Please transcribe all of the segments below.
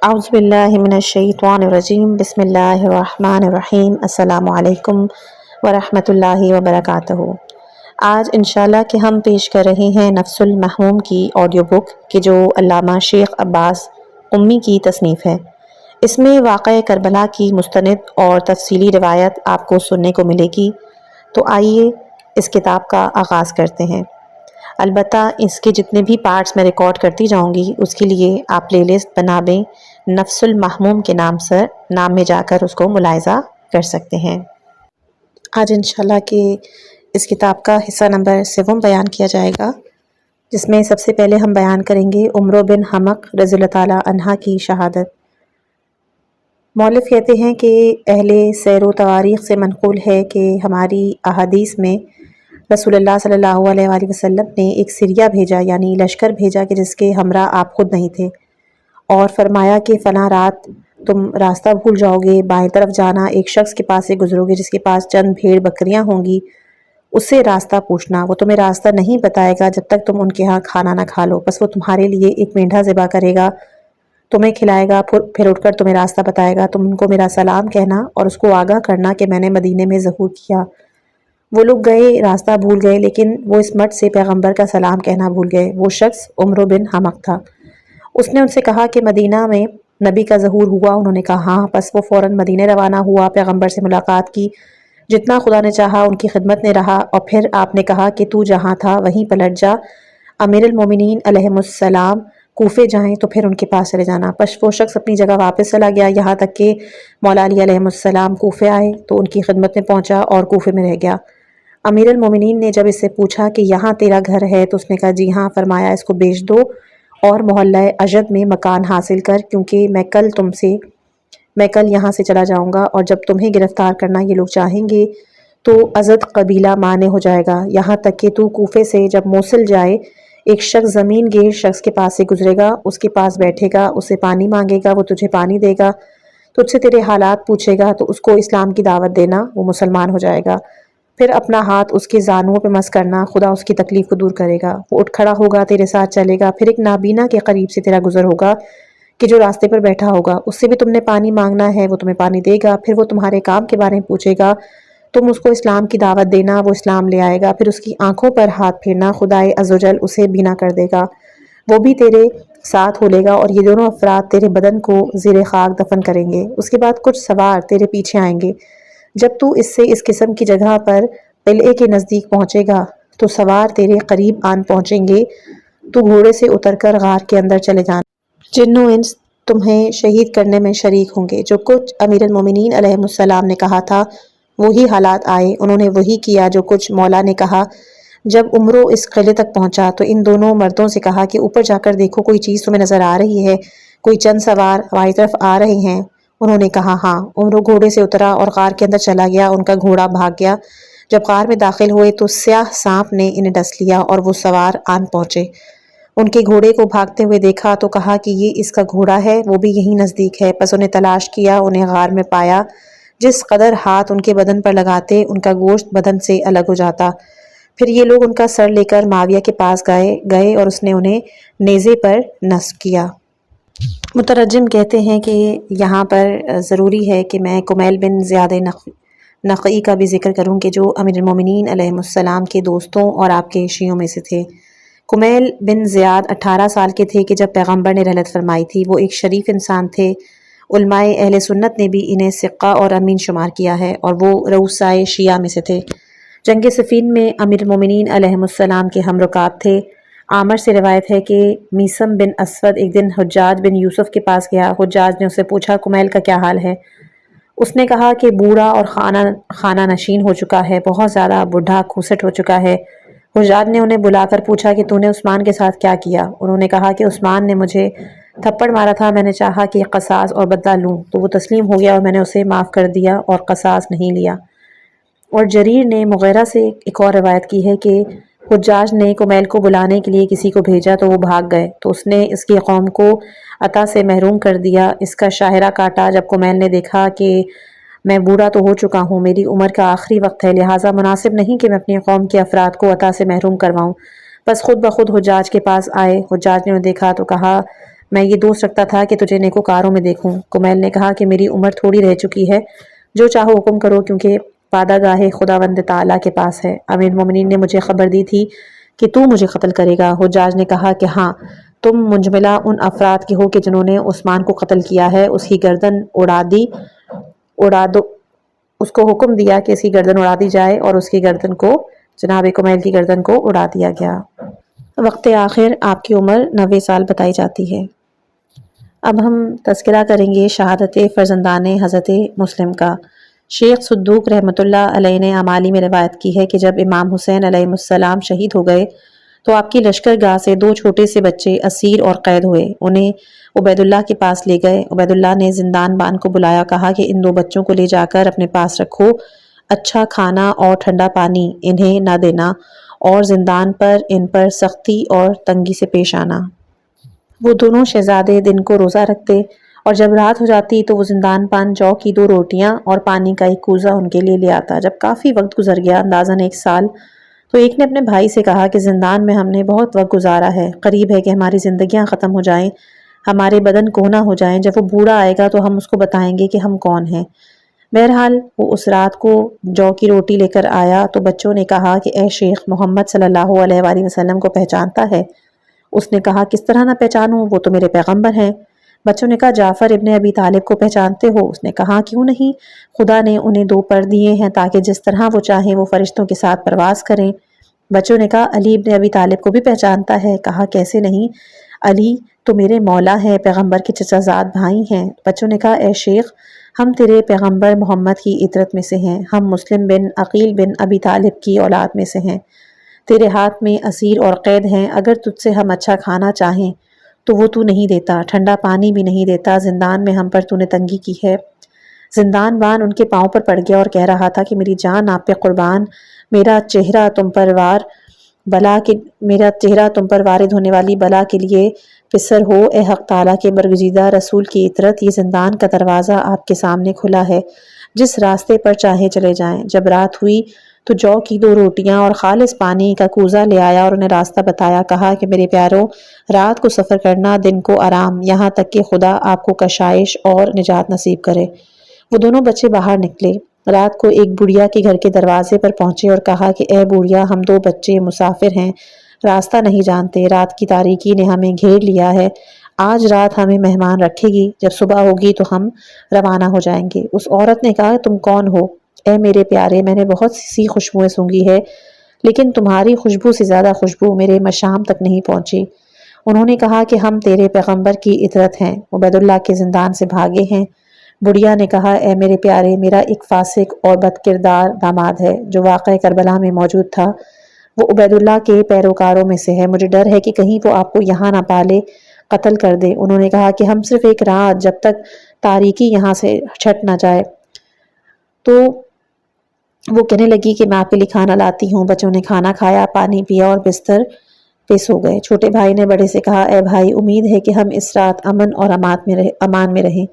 اعوذ باللہ من الشیطان الرجیم بسم اللہ الرحمن الرحیم السلام علیکم ورحمۃ اللہ وبرکاتہ۔ آج انشاءاللہ کہ ہم پیش کر رہے ہیں نفس المحموم کی آڈیو بک کہ جو علامہ شیخ عباس امی کی تصنیف ہے۔ اس میں واقعہ کربلا کی مستند اور تفصیلی روایت آپ کو سننے کو ملے گی، تو آئیے اس کتاب کا آغاز کرتے ہیں۔ البتہ اس کے جتنے بھی پارٹس میں ریکارڈ کرتی جاؤں گی اس کے لیے آپ پلے لسٹ بنا دیں، نفس المحموم کے نام میں جا کر اس کو ملاحظہ کر سکتے ہیں۔ آج انشاءاللہ کہ اس کتاب کا حصہ نمبر 7 بیان کیا جائے گا، جس میں سب سے پہلے ہم بیان کریں گے عمرو بن حمق رضی اللہ تعالیٰ عنہ کی شہادت۔ مؤلف کہتے ہیں کہ اہل سیر و تواریخ سے منقول ہے کہ ہماری احادیث میں رسول اللہ صلی اللہ علیہ وآلہ وسلم نے ایک سریہ بھیجا، یعنی لشکر بھیجا کہ جس کے ہمراہ آپ خود نہیں تھے، اور فرمایا کہ فلاں رات تم راستہ بھول جاؤ گے، بائیں طرف جانا، ایک شخص کے پاس سے گزرو گے جس کے پاس چند بھیڑ بکریاں ہوں گی، اس سے راستہ پوچھنا، وہ تمہیں راستہ نہیں بتائے گا جب تک تم ان کے ہاں کھانا نہ کھا لو، بس وہ تمہارے لیے ایک مینڈھا ذبح کرے گا، تمہیں کھلائے گا، پھر اٹھ کر تمہیں راستہ بتائے گا، تم ان کو میرا سلام کہنا اور اس کو آگاہ کرنا کہ میں نے مدینے میں ظہور کیا۔ وہ لوگ گئے، راستہ بھول گئے، لیکن وہ اس مٹ سے پیغمبر کا سلام کہنا بھول گئے۔ وہ شخص عمرو بن حمق تھا۔ اس نے ان سے کہا کہ مدینہ میں نبی کا ظہور ہوا؟ انہوں نے کہا ہاں۔ پس وہ فوراً مدینے روانہ ہوا، پیغمبر سے ملاقات کی، جتنا خدا نے چاہا ان کی خدمت میں رہا، اور پھر آپ نے کہا کہ تو جہاں تھا وہیں پلٹ جا، امیر المومنین علیہ السلام کوفے جائیں تو پھر ان کے پاس چلے جانا۔ پس وہ شخص اپنی جگہ واپس چلا گیا، یہاں تک کہ مولا علی علیہ السلام کوفے آئے تو ان کی خدمت میں پہنچا اور کوفے میں رہ گیا۔ امیر المومنین نے جب اس سے پوچھا کہ یہاں تیرا گھر ہے تو اس نے کہا جی ہاں۔ فرمایا اس کو بیچ دو اور محلہ اجد میں مکان حاصل کر، کیونکہ میں کل یہاں سے چلا جاؤں گا، اور جب تمہیں گرفتار کرنا یہ لوگ چاہیں گے تو ازد قبیلہ مانے ہو جائے گا، یہاں تک کہ تو کوفے سے جب موصل جائے ایک شخص زمین گیر شخص کے پاس سے گزرے گا، اس کے پاس بیٹھے گا، اس سے پانی مانگے گا، وہ تجھے پانی دے گا، تجھ سے تیرے حالات پوچھے گا تو اس کو اسلام کی دعوت دینا، وہ مسلمان ہو جائے گا، پھر اپنا ہاتھ اس کے زانوؤں پہ مس کرنا، خدا اس کی تکلیف کو دور کرے گا، وہ اٹھ کھڑا ہوگا، تیرے ساتھ چلے گا، پھر ایک نابینا کے قریب سے تیرا گزر ہوگا کہ جو راستے پر بیٹھا ہوگا، اس سے بھی تم نے پانی مانگنا ہے، وہ تمہیں پانی دے گا، پھر وہ تمہارے کام کے بارے میں پوچھے گا، تم اس کو اسلام کی دعوت دینا، وہ اسلام لے آئے گا، پھر اس کی آنکھوں پر ہاتھ پھیرنا، خدائے عزوجل اسے بینا کر دے گا، وہ بھی تیرے ساتھ ہو لے گا، اور یہ دونوں افراد تیرے بدن کو زیر خاک دفن کریں گے، اس کے بعد کچھ سوار تیرے پیچھے آئیں گے، جب تو اس سے اس قسم کی جگہ پر قلعے کے نزدیک پہنچے گا تو سوار تیرے قریب آن پہنچیں گے، تو گھوڑے سے اتر کر غار کے اندر چلے جانا، جن و انس تمہیں شہید کرنے میں شریک ہوں گے۔ جو کچھ امیر المومنین علیہ السلام نے کہا تھا وہی حالات آئے، انہوں نے وہی کیا جو کچھ مولا نے کہا۔ جب عمرو اس قلعے تک پہنچا تو ان دونوں مردوں سے کہا کہ اوپر جا کر دیکھو، کوئی چیز تمہیں نظر آ رہی ہے؟ کوئی چند سوار ہماری طرف آ رہے ہیں؟ انہوں نے کہا ہاں۔ عمرو گھوڑے سے اترا اور غار کے اندر چلا گیا، ان کا گھوڑا بھاگ گیا۔ جب غار میں داخل ہوئے تو سیاہ سانپ نے انہیں ڈس لیا اور وہ سوار آن پہنچے، ان کے گھوڑے کو بھاگتے ہوئے دیکھا تو کہا کہ یہ اس کا گھوڑا ہے، وہ بھی یہیں نزدیک ہے۔ پس انہیں تلاش کیا، انہیں غار میں پایا، جس قدر ہاتھ ان کے بدن پر لگاتے ان کا گوشت بدن سے الگ ہو جاتا۔ پھر یہ لوگ ان کا سر لے کر معاویہ کے پاس گئے اور اس نے انہیں نیزے پر نصب کیا۔ مترجم کہتے ہیں کہ یہاں پر ضروری ہے کہ میں کمیل بن زیاد نخعی کا بھی ذکر کروں کہ جو امیر المومنین علیہ السلام کے دوستوں اور آپ کے شیعوں میں سے تھے۔ کمیل بن زیاد 18 سال کے تھے کہ جب پیغمبر نے رحلت فرمائی تھی، وہ ایک شریف انسان تھے، علماء اہل سنت نے بھی انہیں ثقہ اور امین شمار کیا ہے، اور وہ رؤسائے شیعہ میں سے تھے۔ جنگ صفین میں امیر المومنین علیہ السلام کے ہم رکاب تھے۔ عامر سے روایت ہے کہ میثم بن اسود ایک دن حجاج بن یوسف کے پاس گیا، حجاج نے اسے پوچھا کمیل کا کیا حال ہے؟ اس نے کہا کہ بوڑھا اور خانہ نشین ہو چکا ہے، بہت زیادہ بوڑھا کھوسٹ ہو چکا ہے۔ حجاج نے انہیں بلا کر پوچھا کہ تو نے عثمان کے ساتھ کیا کیا؟ انہوں نے کہا کہ عثمان نے مجھے تھپڑ مارا تھا، میں نے چاہا کہ قصاص اور بدلہ لوں تو وہ تسلیم ہو گیا اور میں نے اسے معاف کر دیا اور قصاص نہیں لیا۔ اور جریر نے مغیرہ سے ایک اور روایت کی ہے کہ حجاج نے کمیل کو بلانے کے لیے کسی کو بھیجا تو وہ بھاگ گئے تو اس نے اس کی قوم کو عطا سے محروم کر دیا، اس کا شاہرہ کاٹا۔ جب کمیل نے دیکھا کہ میں بوڑھا تو ہو چکا ہوں، میری عمر کا آخری وقت ہے، لہٰذا مناسب نہیں کہ میں اپنی قوم کے افراد کو عطا سے محروم کرواؤں، بس خود بخود حجاج کے پاس آئے۔ حجاج نے انہیں دیکھا تو کہا میں یہ دوست رکھتا تھا کہ تجھے نیکوکاروں میں دیکھوں۔ کمیل نے کہا کہ میری عمر تھوڑی رہ چکی ہے، جو چاہو حکم کرو کیونکہ پادہ گاہ خداوند تعالیٰ کے پاس ہے۔ امیر المومنین نے مجھے خبر دی تھی کہ تو مجھے قتل کرے گا۔ حجاج نے کہا کہ ہاں، تم منجملہ ان افراد کی ہو کہ جنہوں نے عثمان کو قتل کیا ہے۔ اس کی گردن اڑا دو۔ اس کو حکم دیا کہ اس کی گردن اڑا دی جائے اور اس کی گردن کو، جناب کمیل کی گردن کو اڑا دیا گیا۔ وقت آخر آپ کی عمر 90 سال بتائی جاتی ہے۔ اب ہم تذکرہ کریں گے شہادت فرزندان حضرت مسلم کا۔ شیخ صدوق رحمۃ اللہ علیہ نے اعمالی میں روایت کی ہے کہ جب امام حسین علیہ السلام شہید ہو گئے تو آپ کی لشکر گاہ سے 2 چھوٹے سے بچے اسیر اور قید ہوئے۔ انہیں عبید اللہ کے پاس لے گئے۔ عبید اللہ نے زندان بان کو بلایا، کہا کہ ان 2 بچوں کو لے جا کر اپنے پاس رکھو، اچھا کھانا اور ٹھنڈا پانی انہیں نہ دینا، اور زندان پر ان پر سختی اور تنگی سے پیش آنا۔ وہ دونوں شہزادے دن کو روزہ رکھتے اور جب رات ہو جاتی تو وہ زندان پان جو کی 2 روٹیاں اور پانی کا ایک کوزہ ان کے لیے لے آتا۔ جب کافی وقت گزر گیا، اندازاً 1 سال، تو ایک نے اپنے بھائی سے کہا کہ زندان میں ہم نے بہت وقت گزارا ہے، قریب ہے کہ ہماری زندگیاں ختم ہو جائیں، ہمارے بدن کوہنا ہو جائیں۔ جب وہ بوڑھا آئے گا تو ہم اس کو بتائیں گے کہ ہم کون ہیں۔ بہرحال وہ اس رات کو جو کی روٹی لے کر آیا تو بچوں نے کہا کہ اے شیخ، محمد صلی اللہ علیہ وآلہ وسلم کو پہچانتا ہے؟ اس نے کہا کس طرح نہ پہچانوں، وہ تو میرے پیغمبر ہیں۔ بچوں نے کہا جعفر ابن ابی طالب کو پہچانتے ہو؟ اس نے کہا کیوں نہیں، خدا نے انہیں 2 پر دیے ہیں تاکہ جس طرح وہ چاہیں وہ فرشتوں کے ساتھ پرواز کریں۔ بچوں نے کہا علی ابن ابی طالب کو بھی پہچانتا ہے؟ کہا کیسے نہیں، علی تو میرے مولا ہے، پیغمبر کے چچا زاد بھائی ہیں۔ بچوں نے کہا اے شیخ، ہم تیرے پیغمبر محمد کی اطرت میں سے ہیں، ہم مسلم بن عقیل بن ابی طالب کی اولاد میں سے ہیں، تیرے ہاتھ میں اسیر اور قید ہیں، اگر تجھ سے ہم اچھا کھانا چاہیں تو وہ تو نہیں دیتا، ٹھنڈا پانی بھی نہیں دیتا، زندان میں ہم پر تو نے تنگی کی ہے۔ زندان بان ان کے پاؤں پر پڑ گیا اور کہہ رہا تھا کہ میری جان آپ پہ قربان، میرا چہرہ تم پر وارد ہونے والی بلا کے لیے فسر ہو، اے حق تعالیٰ کے برگزیدہ رسول کی اطرت، یہ زندان کا دروازہ آپ کے سامنے کھلا ہے، جس راستے پر چاہے چلے جائیں۔ جب رات ہوئی تو جو کی 2 روٹیاں اور خالص پانی کا کوزہ لے آیا اور انہیں راستہ بتایا، کہا کہ میرے پیاروں، رات کو سفر کرنا، دن کو آرام، یہاں تک کہ خدا آپ کو کشائش اور نجات نصیب کرے۔ وہ دونوں بچے باہر نکلے، رات کو ایک بڑھیا کے گھر کے دروازے پر پہنچے اور کہا کہ اے بڑھیا، ہم 2 بچے مسافر ہیں، راستہ نہیں جانتے، رات کی تاریکی نے ہمیں گھیر لیا ہے، آج رات ہمیں مہمان رکھے گی، جب صبح ہوگی تو ہم روانہ ہو جائیں گے۔ اس عورت نے کہا تم کون ہو؟ اے میرے پیارے، میں نے بہت سی خوشبوئیں سونگھی ہے، لیکن تمہاری خوشبو سے زیادہ خوشبو میرے مشام تک نہیں پہنچی۔ انہوں نے کہا کہ ہم تیرے پیغمبر کی اطرت ہیں، عبید اللہ کے زندان سے بھاگے ہیں۔ بڑھیا نے کہا اے میرے پیارے، میرا ایک فاسق اور بد کردار داماد ہے جو واقعہ کربلا میں موجود تھا، وہ عبید اللہ کے پیروکاروں میں سے ہے، مجھے ڈر ہے کہ کہیں وہ آپ کو یہاں نہ پالے، قتل کر دے۔ انہوں نے کہا کہ ہم صرف ایک رات، جب تک تاریکی یہاں سے چھٹ نہ جائے۔ تو وہ کہنے لگی کہ میں آپ کے لیے کھانا لاتی ہوں۔ بچوں نے کھانا کھایا، پانی پیا اور بستر پہ سو گئے۔ چھوٹے بھائی نے بڑے سے کہا اے بھائی، امید ہے کہ ہم اس رات امن اور امان میں رہیں،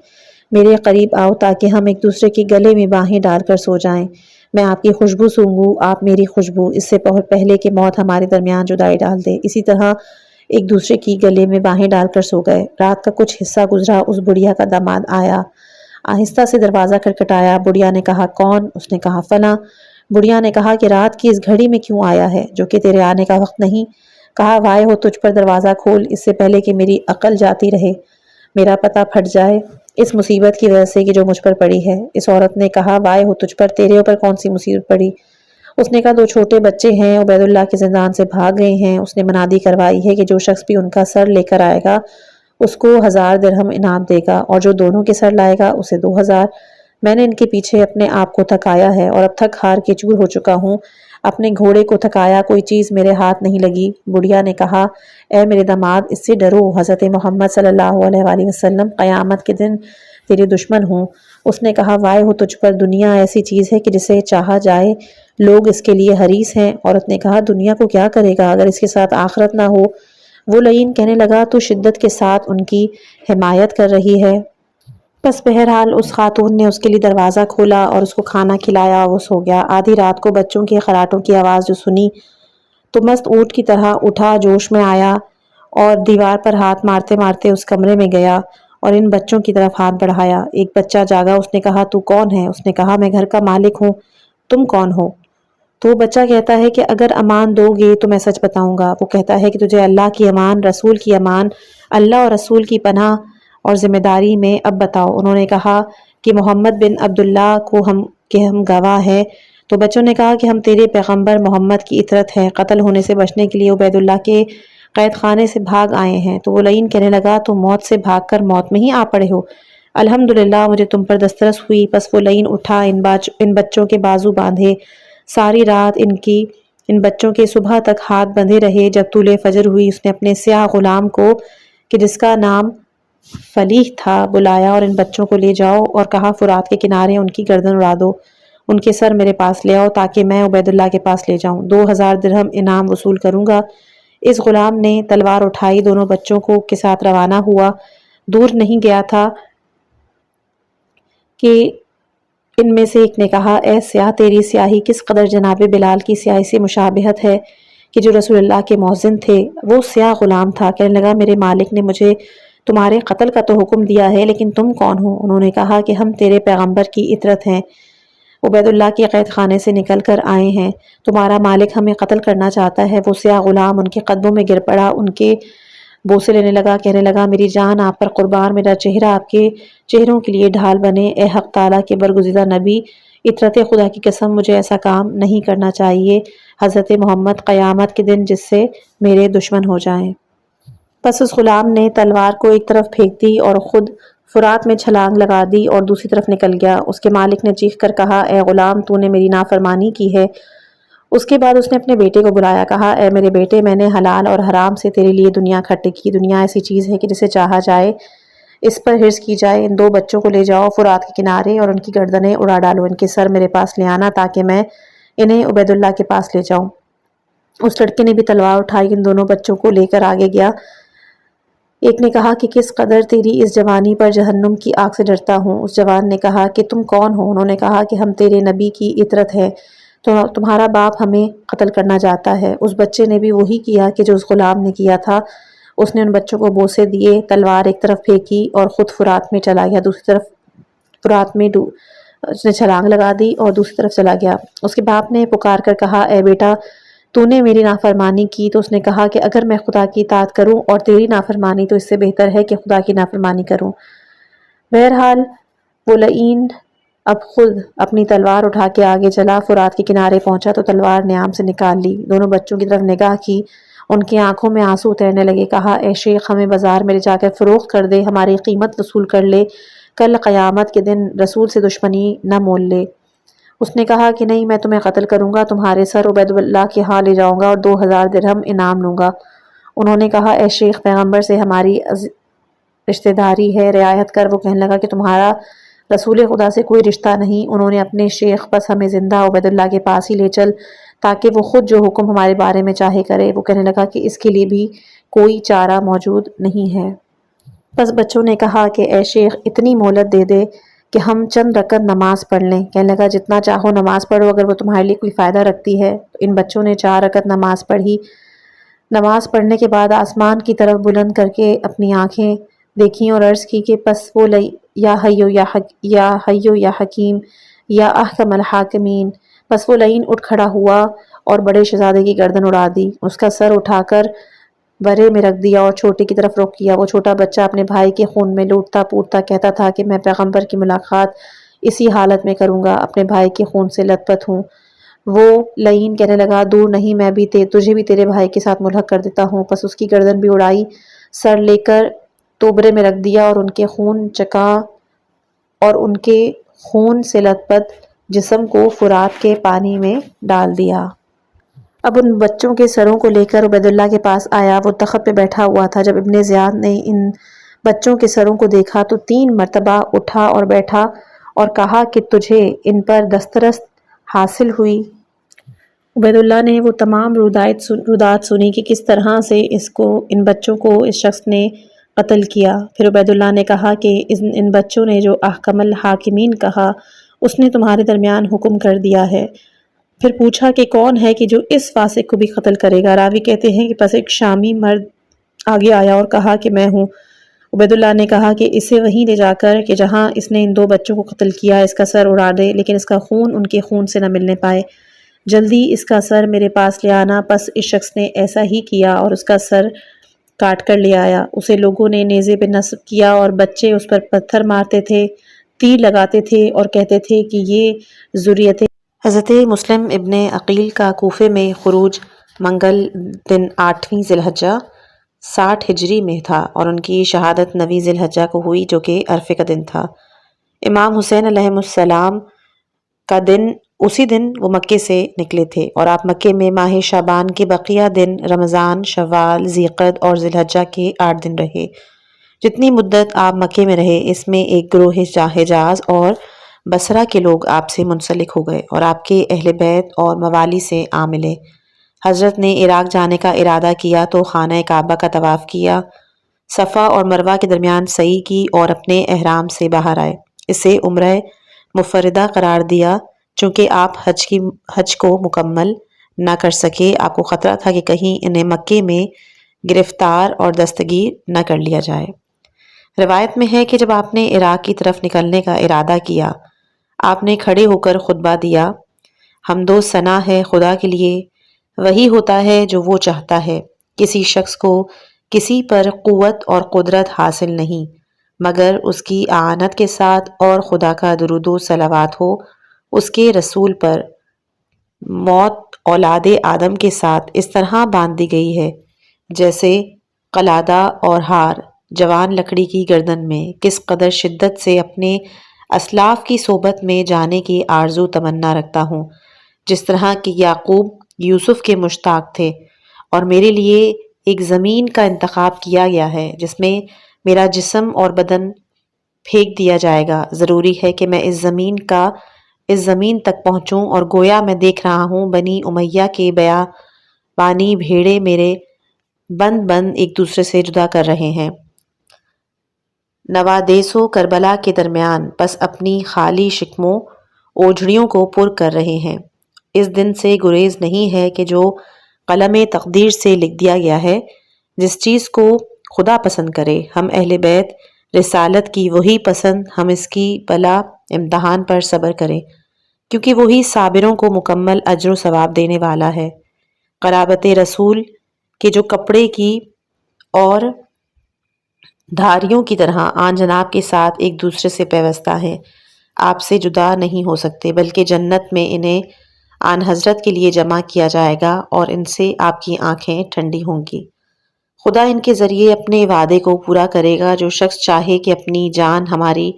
میرے قریب آؤ تاکہ ہم ایک دوسرے کے گلے میں باہیں ڈال کر سو جائیں، میں آپ کی خوشبو سونگوں، آپ میری خوشبو، اس سے پہلے کہ موت ہمارے درمیان جدائی ڈال دے۔ اسی طرح ایک دوسرے کی گلے میں باہیں ڈال کر سو گئے۔ رات کا کچھ حصہ گزرا، اس بڑھیا کا داماد آیا، آہستہ سے دروازہ کھٹکھٹایا۔ بڑھیا نے کہا کون؟ اس نے کہا فلاں۔ بڑھیا نے کہا کہ رات کی اس گھڑی میں کیوں آیا ہے جو کہ تیرے آنے کا وقت نہیں؟ کہا وائے ہو تجھ پر، دروازہ کھول، اس سے پہلے کہ میری عقل جاتی رہے، میرا پتہ پھٹ جائے اس مصیبت کی وجہ سے کہ جو مجھ پر پڑی ہے۔ اس عورت نے کہا وائے ہو تجھ پر، تیرے اوپر کون سی مصیبت پڑی؟ اس نے کہا 2 چھوٹے بچے ہیں، عبید اللہ کے زندان سے بھاگ گئے ہیں، اس نے منادی کروائی ہے کہ جو شخص بھی ان کا سر لے کر آئے گا اس کو 1000 درہم انعام دے گا، اور جو دونوں کے سر لائے گا اسے 2000۔ میں نے ان کے پیچھے اپنے آپ کو تھکایا ہے اور اب تھک ہار کے چور ہو چکا ہوں، اپنے گھوڑے کو تھکایا، کوئی چیز میرے ہاتھ نہیں لگی۔ بڑھیا نے کہا اے میرے داماد، اس سے ڈرو، حضرت محمد صلی اللہ علیہ وآلہ وسلم قیامت کے دن تیرے دشمن ہوں۔ اس نے کہا وائے ہو تجھ پر، دنیا ایسی چیز ہے کہ جسے چاہا جائے، لوگ اس کے لیے حریص ہیں۔ عورت نے کہا دنیا کو کیا کرے گا اگر اس کے ساتھ آخرت نہ ہو؟ وہ لعین کہنے لگا تو شدت کے ساتھ ان کی حمایت کر رہی ہے۔ بس بہرحال اس خاتون نے اس کے لیے دروازہ کھولا اور اس کو کھانا کھلایا، وہ سو گیا۔ آدھی رات کو بچوں کے خراٹوں کی آواز جو سنی تو مست اونٹ کی طرح اٹھا، جوش میں آیا اور دیوار پر ہاتھ مارتے مارتے اس کمرے میں گیا اور ان بچوں کی طرف ہاتھ بڑھایا۔ ایک بچہ جاگا، اس نے کہا تو کون ہے؟ اس نے کہا میں گھر کا مالک ہوں، تم کون ہو؟ تو وہ بچہ کہتا ہے کہ اگر امان دو گے تو میں سچ بتاؤں گا۔ وہ کہتا ہے کہ تجھے اللہ کی امان، رسول کی امان، اللہ اور رسول کی پناہ اور ذمہ داری میں اب بتاؤ۔ انہوں نے کہا کہ محمد بن عبداللہ کو ہم گواہ ہیں۔ تو بچوں نے کہا کہ ہم تیرے پیغمبر محمد کی اطرت ہیں، قتل ہونے سے بچنے کے لیے عبید اللہ کے قید خانے سے بھاگ آئے ہیں۔ تو وہ لعین کہنے لگا تم موت سے بھاگ کر موت میں ہی آ پڑے ہو، الحمدللہ مجھے تم پر دسترس ہوئی۔ پس وہ لعین اٹھا، ان بچوں کے بازو باندھے، ساری رات ان بچوں کے صبح تک ہاتھ بندھے رہے۔ جب طلوع فجر ہوئی اس نے اپنے سیاہ غلام کو کہ جس کا نام فلیح تھا بلایا اور ان بچوں کو لے جاؤ اور کہا فرات کے کنارے ان کی گردن اڑا دو، ان کے سر میرے پاس لے آؤ تاکہ میں عبید اللہ کے پاس لے جاؤں، 2000 درہم انعام وصول کروں گا۔ اس غلام نے تلوار اٹھائی، دونوں بچوں کے ساتھ روانہ ہوا۔ دور نہیں گیا تھا کہ ان میں سے ایک نے کہا اے سیاہ، تیری سیاہی کس قدر جناب بلال کی سیاہی سے مشابہت ہے کہ جو رسول اللہ کے مؤذن تھے۔ وہ سیاہ غلام تھا، کہنے لگا میرے مالک نے مجھے تمہارے قتل کا تو حکم دیا ہے، لیکن تم کون ہو؟ انہوں نے کہا کہ ہم تیرے پیغمبر کی اطرت ہیں، عبید اللہ کے قید خانے سے نکل کر آئے ہیں، تمہارا مالک ہمیں قتل کرنا چاہتا ہے۔ وہ سیاہ غلام ان کے قدموں میں گر پڑا، ان کے بوسے لینے لگا، کہنے لگا میری جان آپ پر قربان، میرا چہرہ آپ کے چہروں کے لیے ڈھال بنے، اے حق تعالیٰ کے برگزیدہ نبی، اطرت خدا کی قسم مجھے ایسا کام نہیں کرنا چاہیے حضرت محمد قیامت کے دن جس سے میرے دشمن ہو جائیں۔ پس اس غلام نے تلوار کو ایک طرف پھینک دی اور خود فرات میں چھلانگ لگا دی اور دوسری طرف نکل گیا۔ اس کے مالک نے چیخ کر کہا اے غلام تو نے میری نافرمانی کی ہے۔ اس کے بعد اس نے اپنے بیٹے کو بلایا، کہا اے میرے بیٹے، میں نے حلال اور حرام سے تیرے لیے دنیا کھٹی کی، دنیا ایسی چیز ہے کہ جسے چاہا جائے اس پر حرص کی جائے۔ ان 2 بچوں کو لے جاؤ فرات کے کنارے اور ان کی گردنیں اڑا ڈالو، ان کے سر میرے پاس لے آنا تاکہ میں انہیں عبید اللہ کے پاس لے جاؤں۔ اس لڑکے نے بھی تلوار اٹھائی، ان دونوں بچوں کو لے کر آگے گیا۔ ایک نے کہا کہ کس قدر تیری اس جوانی پر جہنم کی آگ سے ڈرتا ہوں۔ اس جوان نے کہا کہ تم کون ہو؟ انہوں نے کہا کہ ہم تیرے نبی کی اطرت ہیں، تو تمہارا باپ ہمیں قتل کرنا چاہتا ہے۔ اس بچے نے بھی وہی کیا کہ جو اس غلام نے کیا تھا، اس نے ان بچوں کو بوسے دیے، تلوار ایک طرف پھینکی اور خود فرات میں چلا گیا، دوسری طرف فرات میں اس نے چھلانگ لگا دی اور دوسری طرف چلا گیا۔ اس کے باپ نے پکار کر کہا اے بیٹا تو نے میری نافرمانی کی؟ تو اس نے کہا کہ اگر میں خدا کی اطاعت کروں اور تیری نافرمانی تو اس سے بہتر ہے کہ خدا کی نافرمانی کروں۔ بہرحال وہ لعین اب خود اپنی تلوار اٹھا کے آگے چلا، فرات کے کنارے پہنچا تو تلوار نیام سے نکال لی، دونوں بچوں کی طرف نگاہ کی، ان کی آنکھوں میں آنسو اترنے لگے۔ کہا اے شیخ ہمیں بازار میں لے جا کر فروخت کر دے، ہماری قیمت وصول کر لے، کل قیامت کے دن رسول سے دشمنی نہ مول لے۔ اس نے کہا کہ نہیں، میں تمہیں قتل کروں گا، تمہارے سر عبید اللہ کے ہاں لے جاؤں گا اور 2000 درہم انعام لوں گا۔ انہوں نے کہا اے شیخ پیغمبر سے ہماری رشتہ داری ہے، رعایت کر۔ وہ کہنے لگا کہ تمہارا رسول خدا سے کوئی رشتہ نہیں۔ انہوں نے اپنے شیخ بس ہمیں زندہ عبید اللہ کے پاس ہی لے چل تاکہ وہ خود جو حکم ہمارے بارے میں چاہے کرے۔ وہ کہنے لگا کہ اس کے لیے بھی کوئی چارہ موجود نہیں ہے۔ بس بچوں نے کہا کہ اے شیخ اتنی مہلت دے دے کہ ہم چند رکعت نماز پڑھ لیں۔ کہنے لگا جتنا چاہو نماز پڑھو، اگر وہ تمہارے لیے کوئی فائدہ رکھتی ہے۔ تو ان بچوں نے 4 رکعت نماز پڑھی۔ نماز پڑھنے کے بعد آسمان کی طرف بلند کر کے اپنی آنکھیں دیکھیں اور عرض کی کہ پس وہ یا حیو یا حکیم یا احکم الحاکمین۔ پس وہ لعین اٹھ کھڑا ہوا اور بڑے شہزادے کی گردن اڑا دی، اس کا سر اٹھا کر برے میں رکھ دیا اور چھوٹے کی طرف رخ کیا۔ وہ چھوٹا بچہ اپنے بھائی کے خون میں لوٹتا پوٹتا کہتا تھا کہ میں پیغمبر کی ملاقات اسی حالت میں کروں گا، اپنے بھائی کے خون سے لت پت ہوں۔ وہ لعین کہنے لگا دور نہیں، میں بھی تجھے بھی تیرے بھائی کے ساتھ ملحق کر دیتا ہوں۔ پس اس کی گردن بھی اڑائی، سر لے کر توبرے میں رکھ دیا اور ان کے خون چکا اور ان کے خون سے لت پت جسم کو فرات کے پانی میں ڈال دیا۔ اب ان بچوں کے سروں کو لے کر عبید اللہ کے پاس آیا، وہ تخت پہ بیٹھا ہوا تھا۔ جب ابن زیاد نے ان بچوں کے سروں کو دیکھا تو 3 مرتبہ اٹھا اور بیٹھا اور کہا کہ تجھے ان پر دسترس حاصل ہوئی؟ عبید اللہ نے وہ تمام رودات سنی کہ کس طرح سے ان بچوں کو اس شخص نے قتل کیا۔ پھر عبید اللہ نے کہا کہ ان بچوں نے جو احکم الحاکمین کہا اس نے تمہارے درمیان حکم کر دیا ہے۔ پھر پوچھا کہ کون ہے کہ جو اس فاسق کو بھی قتل کرے گا؟ راوی کہتے ہیں کہ پس ایک شامی مرد آگے آیا اور کہا کہ میں ہوں۔ عبید اللہ نے کہا کہ اسے وہیں لے جا کر کہ جہاں اس نے ان 2 بچوں کو قتل کیا اس کا سر اڑا دے، لیکن اس کا خون ان کے خون سے نہ ملنے پائے۔ جلدی اس کا سر میرے پاس لے آنا۔ پس اس شخص نے ایسا ہی کیا اور اس کا سر کاٹ کر لے آیا۔ اسے لوگوں نے نیزے پہ نصب کیا اور بچے اس پر پتھر مارتے تھے، تیر لگاتے تھے اور کہتے تھے کہ یہ ذریت حضرت مسلم ابن عقیل کا کوفے میں خروج منگل دن 8ویں ذی الحجہ 60 ہجری میں تھا اور ان کی شہادت 9ویں ذی الحجہ کو ہوئی جو کہ عرفے کا دن تھا۔ امام حسین علیہ السلام کا دن اسی دن وہ مکے سے نکلے تھے اور آپ مکے میں ماہ شعبان کے بقیہ دن رمضان، شوال، ذیقعد اور ذی الحجہ کے 8 دن رہے۔ جتنی مدت آپ مکے میں رہے اس میں ایک گروہ حجاز اور بصرہ کے لوگ آپ سے منسلک ہو گئے اور آپ کے اہل بیت اور موالی سے آ ملے۔ حضرت نے عراق جانے کا ارادہ کیا تو خانہ کعبہ کا طواف کیا، صفا اور مروہ کے درمیان سعی کی اور اپنے احرام سے باہر آئے۔ اسے عمرہ مفردہ قرار دیا چونکہ آپ حج کو مکمل نہ کر سکے۔ آپ کو خطرہ تھا کہ کہیں انہیں مکے میں گرفتار اور دستگیر نہ کر لیا جائے۔ روایت میں ہے کہ جب آپ نے عراق کی طرف نکلنے کا ارادہ کیا آپ نے کھڑے ہو کر خطبہ دیا، حمد و ثنا ہے خدا کے لیے، وہی ہوتا ہے جو وہ چاہتا ہے۔ کسی شخص کو کسی پر قوت اور قدرت حاصل نہیں مگر اس کی اعانت کے ساتھ، اور خدا کا درود و صلوات ہو اس کے رسول پر۔ موت اولاد آدم کے ساتھ اس طرح باندھ دی گئی ہے جیسے قلادہ اور ہار جوان لکڑی کی گردن میں۔ کس قدر شدت سے اپنے اسلاف کی صحبت میں جانے کی آرزو تمنا رکھتا ہوں، جس طرح کہ یعقوب یوسف کے مشتاق تھے، اور میرے لیے ایک زمین کا انتخاب کیا گیا ہے جس میں میرا جسم اور بدن پھینک دیا جائے گا۔ ضروری ہے کہ میں اس زمین تک پہنچوں، اور گویا میں دیکھ رہا ہوں بنی امیہ کے بیابانی بھیڑے میرے بند ایک دوسرے سے جدا کر رہے ہیں نوادیس و کربلا کے درمیان، پس اپنی خالی شکموں اوجھڑیوں کو پر کر رہے ہیں۔ اس دن سے گریز نہیں ہے کہ جو قلم تقدیر سے لکھ دیا گیا ہے، جس چیز کو خدا پسند کرے۔ ہم اہل بیت رسالت کی وہی پسند، ہم اس کی بلا امتحان پر صبر کریں کیونکہ وہی صابروں کو مکمل اجر و ثواب دینے والا ہے۔ قرابت رسول کے جو کپڑے کی اور دھاریوں کی طرح آن جناب کے ساتھ ایک دوسرے سے پیوستہ ہیں، آپ سے جدا نہیں ہو سکتے، بلکہ جنت میں انہیں آن حضرت کے لیے جمع کیا جائے گا اور ان سے آپ کی آنکھیں ٹھنڈی ہوں گی۔ خدا ان کے ذریعے اپنے وعدے کو پورا کرے گا۔ جو شخص چاہے کہ اپنی جان ہماری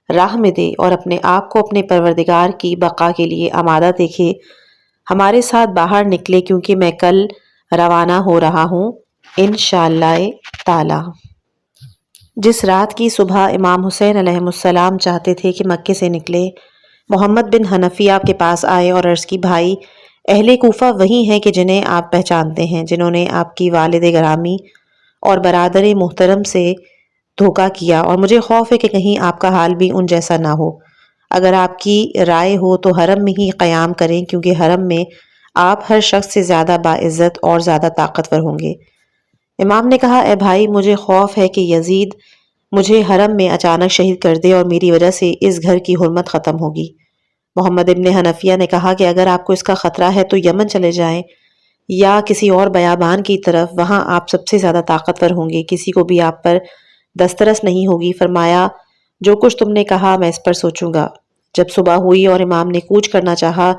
راہ میں دے اور اپنے آپ کو اپنے پروردگار کی بقا کے لیے آمادہ دیکھے، ہمارے ساتھ باہر نکلے کیونکہ میں کل روانہ ہو رہا ہوں انشاءاللہ تعالی۔ جس رات کی صبح امام حسین علیہ السلام چاہتے تھے کہ مکے سے نکلے، محمد بن حنفی آپ کے پاس آئے اور عرض کی، بھائی، اہل کوفہ وہی ہیں کہ جنہیں آپ پہچانتے ہیں، جنہوں نے آپ کی والد گرامی اور برادر محترم سے دھوکہ کیا، اور مجھے خوف ہے کہ کہیں آپ کا حال بھی ان جیسا نہ ہو۔ اگر آپ کی رائے ہو تو حرم میں ہی قیام کریں کیونکہ حرم میں آپ ہر شخص سے زیادہ باعزت اور زیادہ طاقتور ہوں گے۔ امام نے کہا، اے بھائی، مجھے خوف ہے کہ یزید مجھے حرم میں اچانک شہید کر دے اور میری وجہ سے اس گھر کی حرمت ختم ہوگی۔ محمد ابن حنفیہ نے کہا کہ اگر آپ کو اس کا خطرہ ہے تو یمن چلے جائیں یا کسی اور بیابان کی طرف، وہاں آپ سب سے زیادہ طاقتور ہوں گے، کسی کو بھی آپ پر دسترس نہیں ہوگی۔ فرمایا، جو کچھ تم نے کہا میں اس پر سوچوں گا۔ جب صبح ہوئی اور امام نے کوچ کرنا چاہا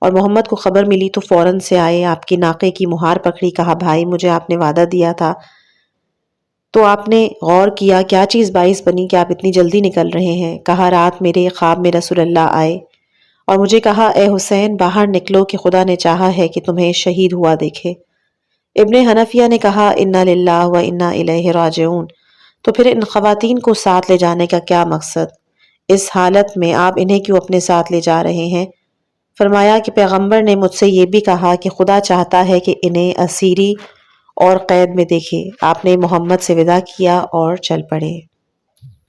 اور محمد کو خبر ملی تو فوراً سے آئے، آپ کے ناقے کی مہار پکڑی، کہا، بھائی، مجھے آپ نے وعدہ دیا تھا تو آپ نے غور کیا کیا چیز باعث بنی کہ آپ اتنی جلدی نکل رہے ہیں؟ کہا، رات میرے خواب میں رسول اللہ آئے اور مجھے کہا، اے حسین، باہر نکلو کہ خدا نے چاہا ہے کہ تمہیں شہید ہوا دیکھے۔ ابن حنفیہ نے کہا، انا للہ و انا الیہ راجعون، تو پھر ان خواتین کو ساتھ لے جانے کا کیا مقصد؟ اس حالت میں آپ انہیں کیوں اپنے ساتھ لے جا رہے ہیں؟ فرمایا کہ پیغمبر نے مجھ سے یہ بھی کہا کہ خدا چاہتا ہے کہ انہیں اسیری اور قید میں دیکھے۔ آپ نے محمد سے وداع کیا اور چل پڑے۔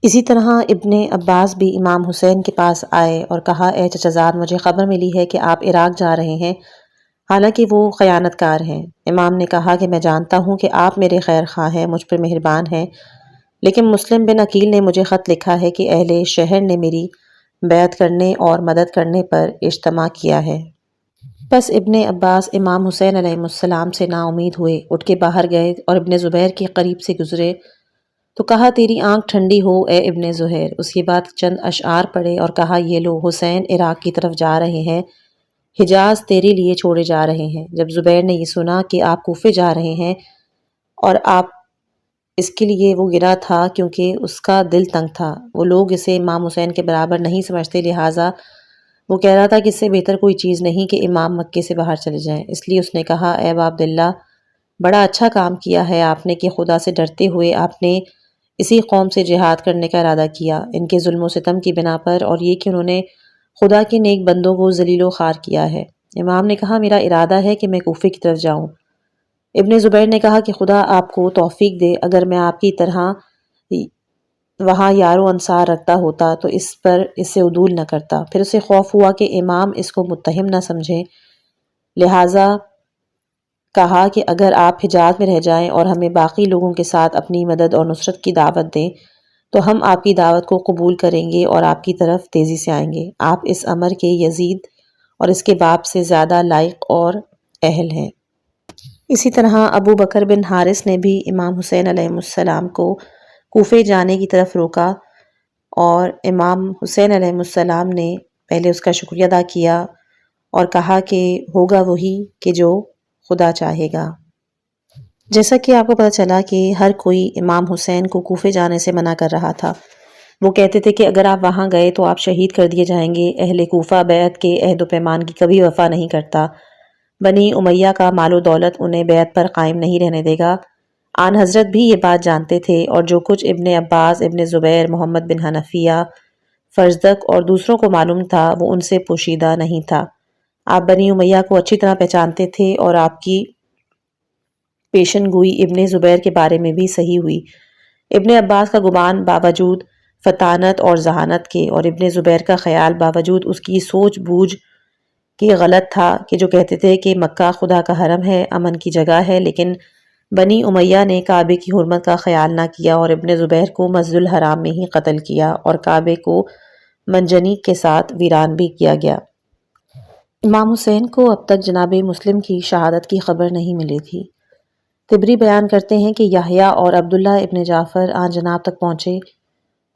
اسی طرح ابن عباس بھی امام حسین کے پاس آئے اور کہا، اے چچا زاد، مجھے خبر ملی ہے کہ آپ عراق جا رہے ہیں۔ حالانکہ وہ خیانت کار ہیں۔ امام نے کہا کہ میں جانتا ہوں کہ آپ میرے خیر خواہ ہیں، مجھ پر مہربان ہیں، لیکن مسلم بن عقیل نے مجھے خط لکھا ہے کہ اہل شہر نے میری بیعت کرنے اور مدد کرنے پر اجتماع کیا ہے۔ بس ابن عباس امام حسین علیہ السلام سے نا امید ہوئے، اٹھ کے باہر گئے اور ابن زبیر کے قریب سے گزرے تو کہا تیری آنکھ ٹھنڈی ہو اے ابن زہیر۔ اس کے بعد چند اشعار پڑھے اور کہا یہ لو حسین عراق کی طرف جا رہے ہیں، حجاز تیرے لیے چھوڑے جا رہے ہیں۔ جب زبیر نے یہ سنا کہ آپ کوفے جا رہے ہیں اور آپ اس کے لیے وہ گرا تھا کیونکہ اس کا دل تنگ تھا، وہ لوگ اسے امام حسین کے برابر نہیں سمجھتے، لہٰذا وہ کہہ رہا تھا کہ اس سے بہتر کوئی چیز نہیں کہ امام مکے سے باہر چلے جائیں۔ اس لیے اس نے کہا اے ابا عبداللہ، بڑا اچھا کام کیا ہے آپ نے کہ خدا سے ڈرتے ہوئے آپ نے اسی قوم سے جہاد کرنے کا ارادہ کیا، ان کے ظلم و ستم کی بنا پر، اور یہ کہ انہوں نے خدا کے نیک بندوں کو ذلیل و خوار کیا ہے۔ امام نے کہا میرا ارادہ ہے کہ میں کوفے کی طرف جاؤں۔ ابن زبیر نے کہا کہ خدا آپ کو توفیق دے، اگر میں آپ کی طرح وہاں یار و انصار رکھتا ہوتا تو اس پر اس سے عدول نہ کرتا۔ پھر اسے خوف ہوا کہ امام اس کو متہم نہ سمجھیں، لہٰذا کہا کہ اگر آپ حجاز میں رہ جائیں اور ہمیں باقی لوگوں کے ساتھ اپنی مدد اور نصرت کی دعوت دیں تو ہم آپ کی دعوت کو قبول کریں گے اور آپ کی طرف تیزی سے آئیں گے۔ آپ اس امر کے یزید اور اس کے باپ سے زیادہ لائق اور اہل ہیں۔ اسی طرح ابو بکر بن حارث نے بھی امام حسین علیہ السلام کو کوفے جانے کی طرف روکا اور امام حسین علیہ السلام نے پہلے اس کا شکریہ ادا کیا اور کہا کہ ہوگا وہی کہ جو خدا چاہے گا۔ جیسا کہ آپ کو پتہ چلا کہ ہر کوئی امام حسین کو کوفے جانے سے منع کر رہا تھا، وہ کہتے تھے کہ اگر آپ وہاں گئے تو آپ شہید کر دیے جائیں گے، اہل کوفہ بیعت کے عہد و پیمان کی کبھی وفا نہیں کرتا، بنی امیہ کا مال و دولت انہیں بیعت پر قائم نہیں رہنے دے گا۔ آن حضرت بھی یہ بات جانتے تھے اور جو کچھ ابن عباس، ابن زبیر، محمد بن حنفیہ، فرزدق اور دوسروں کو معلوم تھا وہ ان سے پوشیدہ نہیں تھا۔ آپ بنی امیہ کو اچھی طرح پہچانتے تھے اور آپ کی پیشن گوئی ابن زبیر کے بارے میں بھی صحیح ہوئی۔ ابن عباس کا گمان باوجود فطانت اور ذہانت کے اور ابن زبیر کا خیال باوجود اس کی سوچ بوجھ کے غلط تھا کہ جو کہتے تھے کہ مکہ خدا کا حرم ہے، امن کی جگہ ہے، لیکن بنی امیہ نے کعبے کی حرمت کا خیال نہ کیا اور ابن زبیر کو مسجد الحرام میں ہی قتل کیا اور کعبے کو منجنیق کے ساتھ ویران بھی کیا گیا۔ امام حسین کو اب تک جناب مسلم کی شہادت کی خبر نہیں ملی تھی۔ طبری بیان کرتے ہیں کہ یحییٰ اور عبداللہ ابن جعفر آن جناب تک پہنچے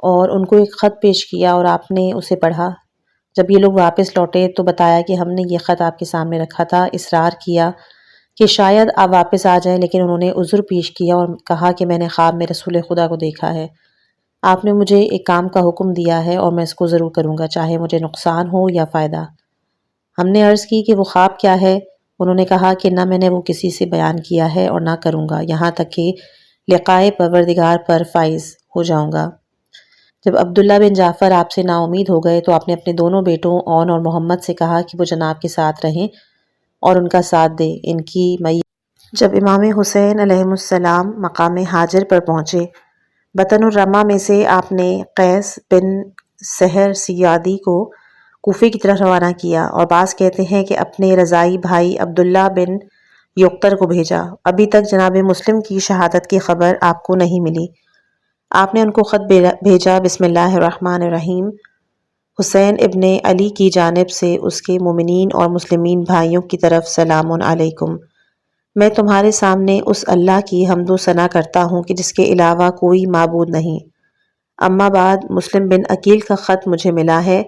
اور ان کو ایک خط پیش کیا اور آپ نے اسے پڑھا۔ جب یہ لوگ واپس لوٹے تو بتایا کہ ہم نے یہ خط آپ کے سامنے رکھا تھا، اصرار کیا کہ شاید آپ واپس آ جائیں، لیکن انہوں نے عذر پیش کیا اور کہا کہ میں نے خواب میں رسول خدا کو دیکھا ہے، آپ نے مجھے ایک کام کا حکم دیا ہے اور میں اس کو ضرور کروں گا چاہے مجھے نقصان ہو یا فائدہ۔ ہم نے عرض کی کہ وہ خواب کیا ہے؟ انہوں نے کہا کہ نہ میں نے وہ کسی سے بیان کیا ہے اور نہ کروں گا یہاں تک کہ لقائے پروردگار پر فائز ہو جاؤں گا۔ جب عبداللہ بن جعفر آپ سے نا امید ہو گئے تو آپ نے اپنے دونوں بیٹوں اون اور محمد سے کہا کہ وہ جناب کے ساتھ رہیں اور ان کا ساتھ دیں۔ ان کی میت جب امام حسین علیہ السلام مقام ہاجر پر پہنچے، بطن الرمہ میں سے آپ نے قیس بن سحر سیادی کو کوفے کی طرف روانہ کیا اور بعض کہتے ہیں کہ اپنے رضائی بھائی عبداللہ بن یقتر کو بھیجا۔ ابھی تک جناب مسلم کی شہادت کی خبر آپ کو نہیں ملی۔ آپ نے ان کو خط بھیجا بسم اللہ الرحمن الرحیم، حسین ابن علی کی جانب سے اس کے مومنین اور مسلمین بھائیوں کی طرف سلام علیکم۔ میں تمہارے سامنے اس اللہ کی حمد و ثنا کرتا ہوں کہ جس کے علاوہ کوئی معبود نہیں۔ اما بعد مسلم بن عقیل کا خط مجھے ملا ہے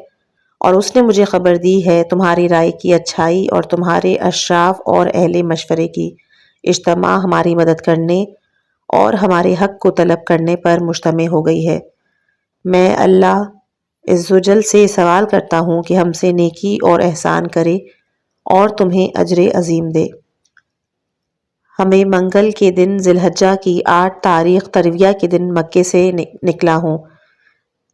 اور اس نے مجھے خبر دی ہے تمہاری رائے کی اچھائی اور تمہارے اشراف اور اہل مشورے کی اجتماع ہماری مدد کرنے اور ہمارے حق کو طلب کرنے پر مجتمع ہو گئی ہے۔ میں اللہ عز و جل سے سوال کرتا ہوں کہ ہم سے نیکی اور احسان کرے اور تمہیں اجر عظیم دے۔ ہمیں منگل کے دن ذی الحجہ کی 8 تاریخ ترویہ کے دن مکے سے نکلا ہوں۔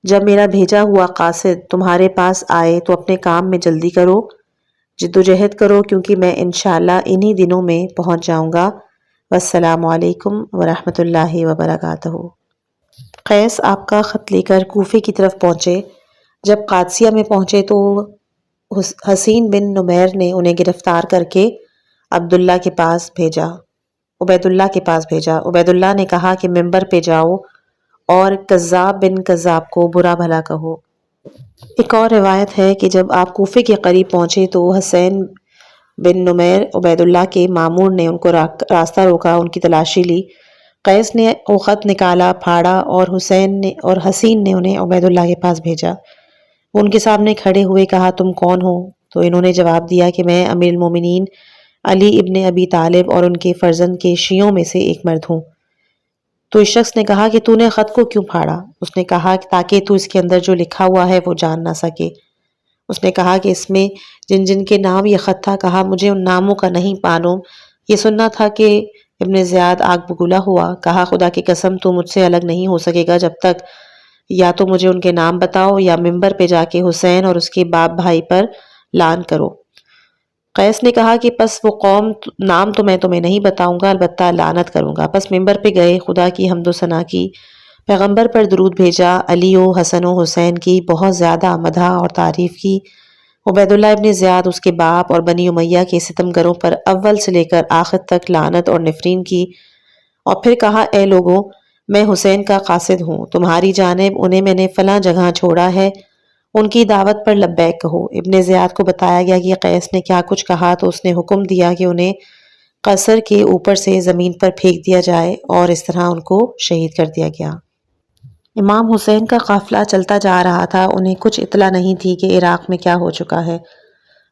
جب میرا بھیجا ہوا قاصد تمہارے پاس آئے تو اپنے کام میں جلدی کرو، جد و جہد کرو کیونکہ میں انشاءاللہ انہی دنوں میں پہنچ جاؤں گا۔ والسلام علیکم ورحمۃ اللہ وبرکاتہ۔ قیس آپ کا خط لے کر کوفے کی طرف پہنچے۔ جب قادسیہ میں پہنچے تو حسین بن نمیر نے انہیں گرفتار کر کے عبداللہ کے پاس بھیجا عبید اللہ کے پاس بھیجا۔ عبید اللہ نے کہا کہ ممبر پہ جاؤ اور کذاب بن کذاب کو برا بھلا کہو۔ ایک اور روایت ہے کہ جب آپ کوفے کے قریب پہنچے تو حسین بن نمیر عبید اللہ کے مامور نے ان کو راستہ روکا، ان کی تلاشی لی۔ قیس نے وہ خط نکالا، پھاڑا اور حسین نے انہیں عبید اللہ کے پاس بھیجا۔ وہ ان کے سامنے کھڑے ہوئے کہا تم کون ہو؟ تو انہوں نے جواب دیا کہ میں امیر المومنین علی ابن ابی طالب اور ان کے فرزند کے شیعوں میں سے ایک مرد ہوں۔ تو اس شخص نے کہا کہ تو نے خط کو کیوں پھاڑا؟ اس نے کہا کہ تاکہ تو اس کے اندر جو لکھا ہوا ہے وہ جان نہ سکے۔ اس نے کہا کہ اس میں جن جن کے نام یہ خط تھا، کہا مجھے ان ناموں کا نہیں معلوم، یہ سننا تھا کہ ابن زیاد آگ بگولا ہوا۔ کہا خدا کی قسم تو مجھ سے الگ نہیں ہو سکے گا جب تک یا تو مجھے ان کے نام بتاؤ یا ممبر پہ جا کے حسین اور اس کے باپ بھائی پر لعن کرو۔ قیس نے کہا کہ پس وہ قوم نام تو میں تمہیں نہیں بتاؤں گا، البتہ لعنت کروں گا۔ پس ممبر پہ گئے، خدا کی حمد و ثنا کی، پیغمبر پر درود بھیجا، علی و حسن و حسین کی بہت زیادہ مدح اور تعریف کی۔ عبید اللہ ابن زیاد، اس کے باپ اور بنی امیہ کے ستمگروں پر اول سے لے کر آخر تک لعنت اور نفرین کی، اور پھر کہا اے لوگو، میں حسین کا قاصد ہوں، تمہاری جانب انہیں میں نے فلاں جگہ چھوڑا ہے، ان کی دعوت پر لبیک کہو۔ ابن زیاد کو بتایا گیا کہ قیس نے کیا کچھ کہا تو اس نے حکم دیا کہ انہیں قصر کے اوپر سے زمین پر پھینک دیا جائے، اور اس طرح ان کو شہید کر دیا گیا۔ امام حسین کا قافلہ چلتا جا رہا تھا، انہیں کچھ اطلاع نہیں تھی کہ عراق میں کیا ہو چکا ہے،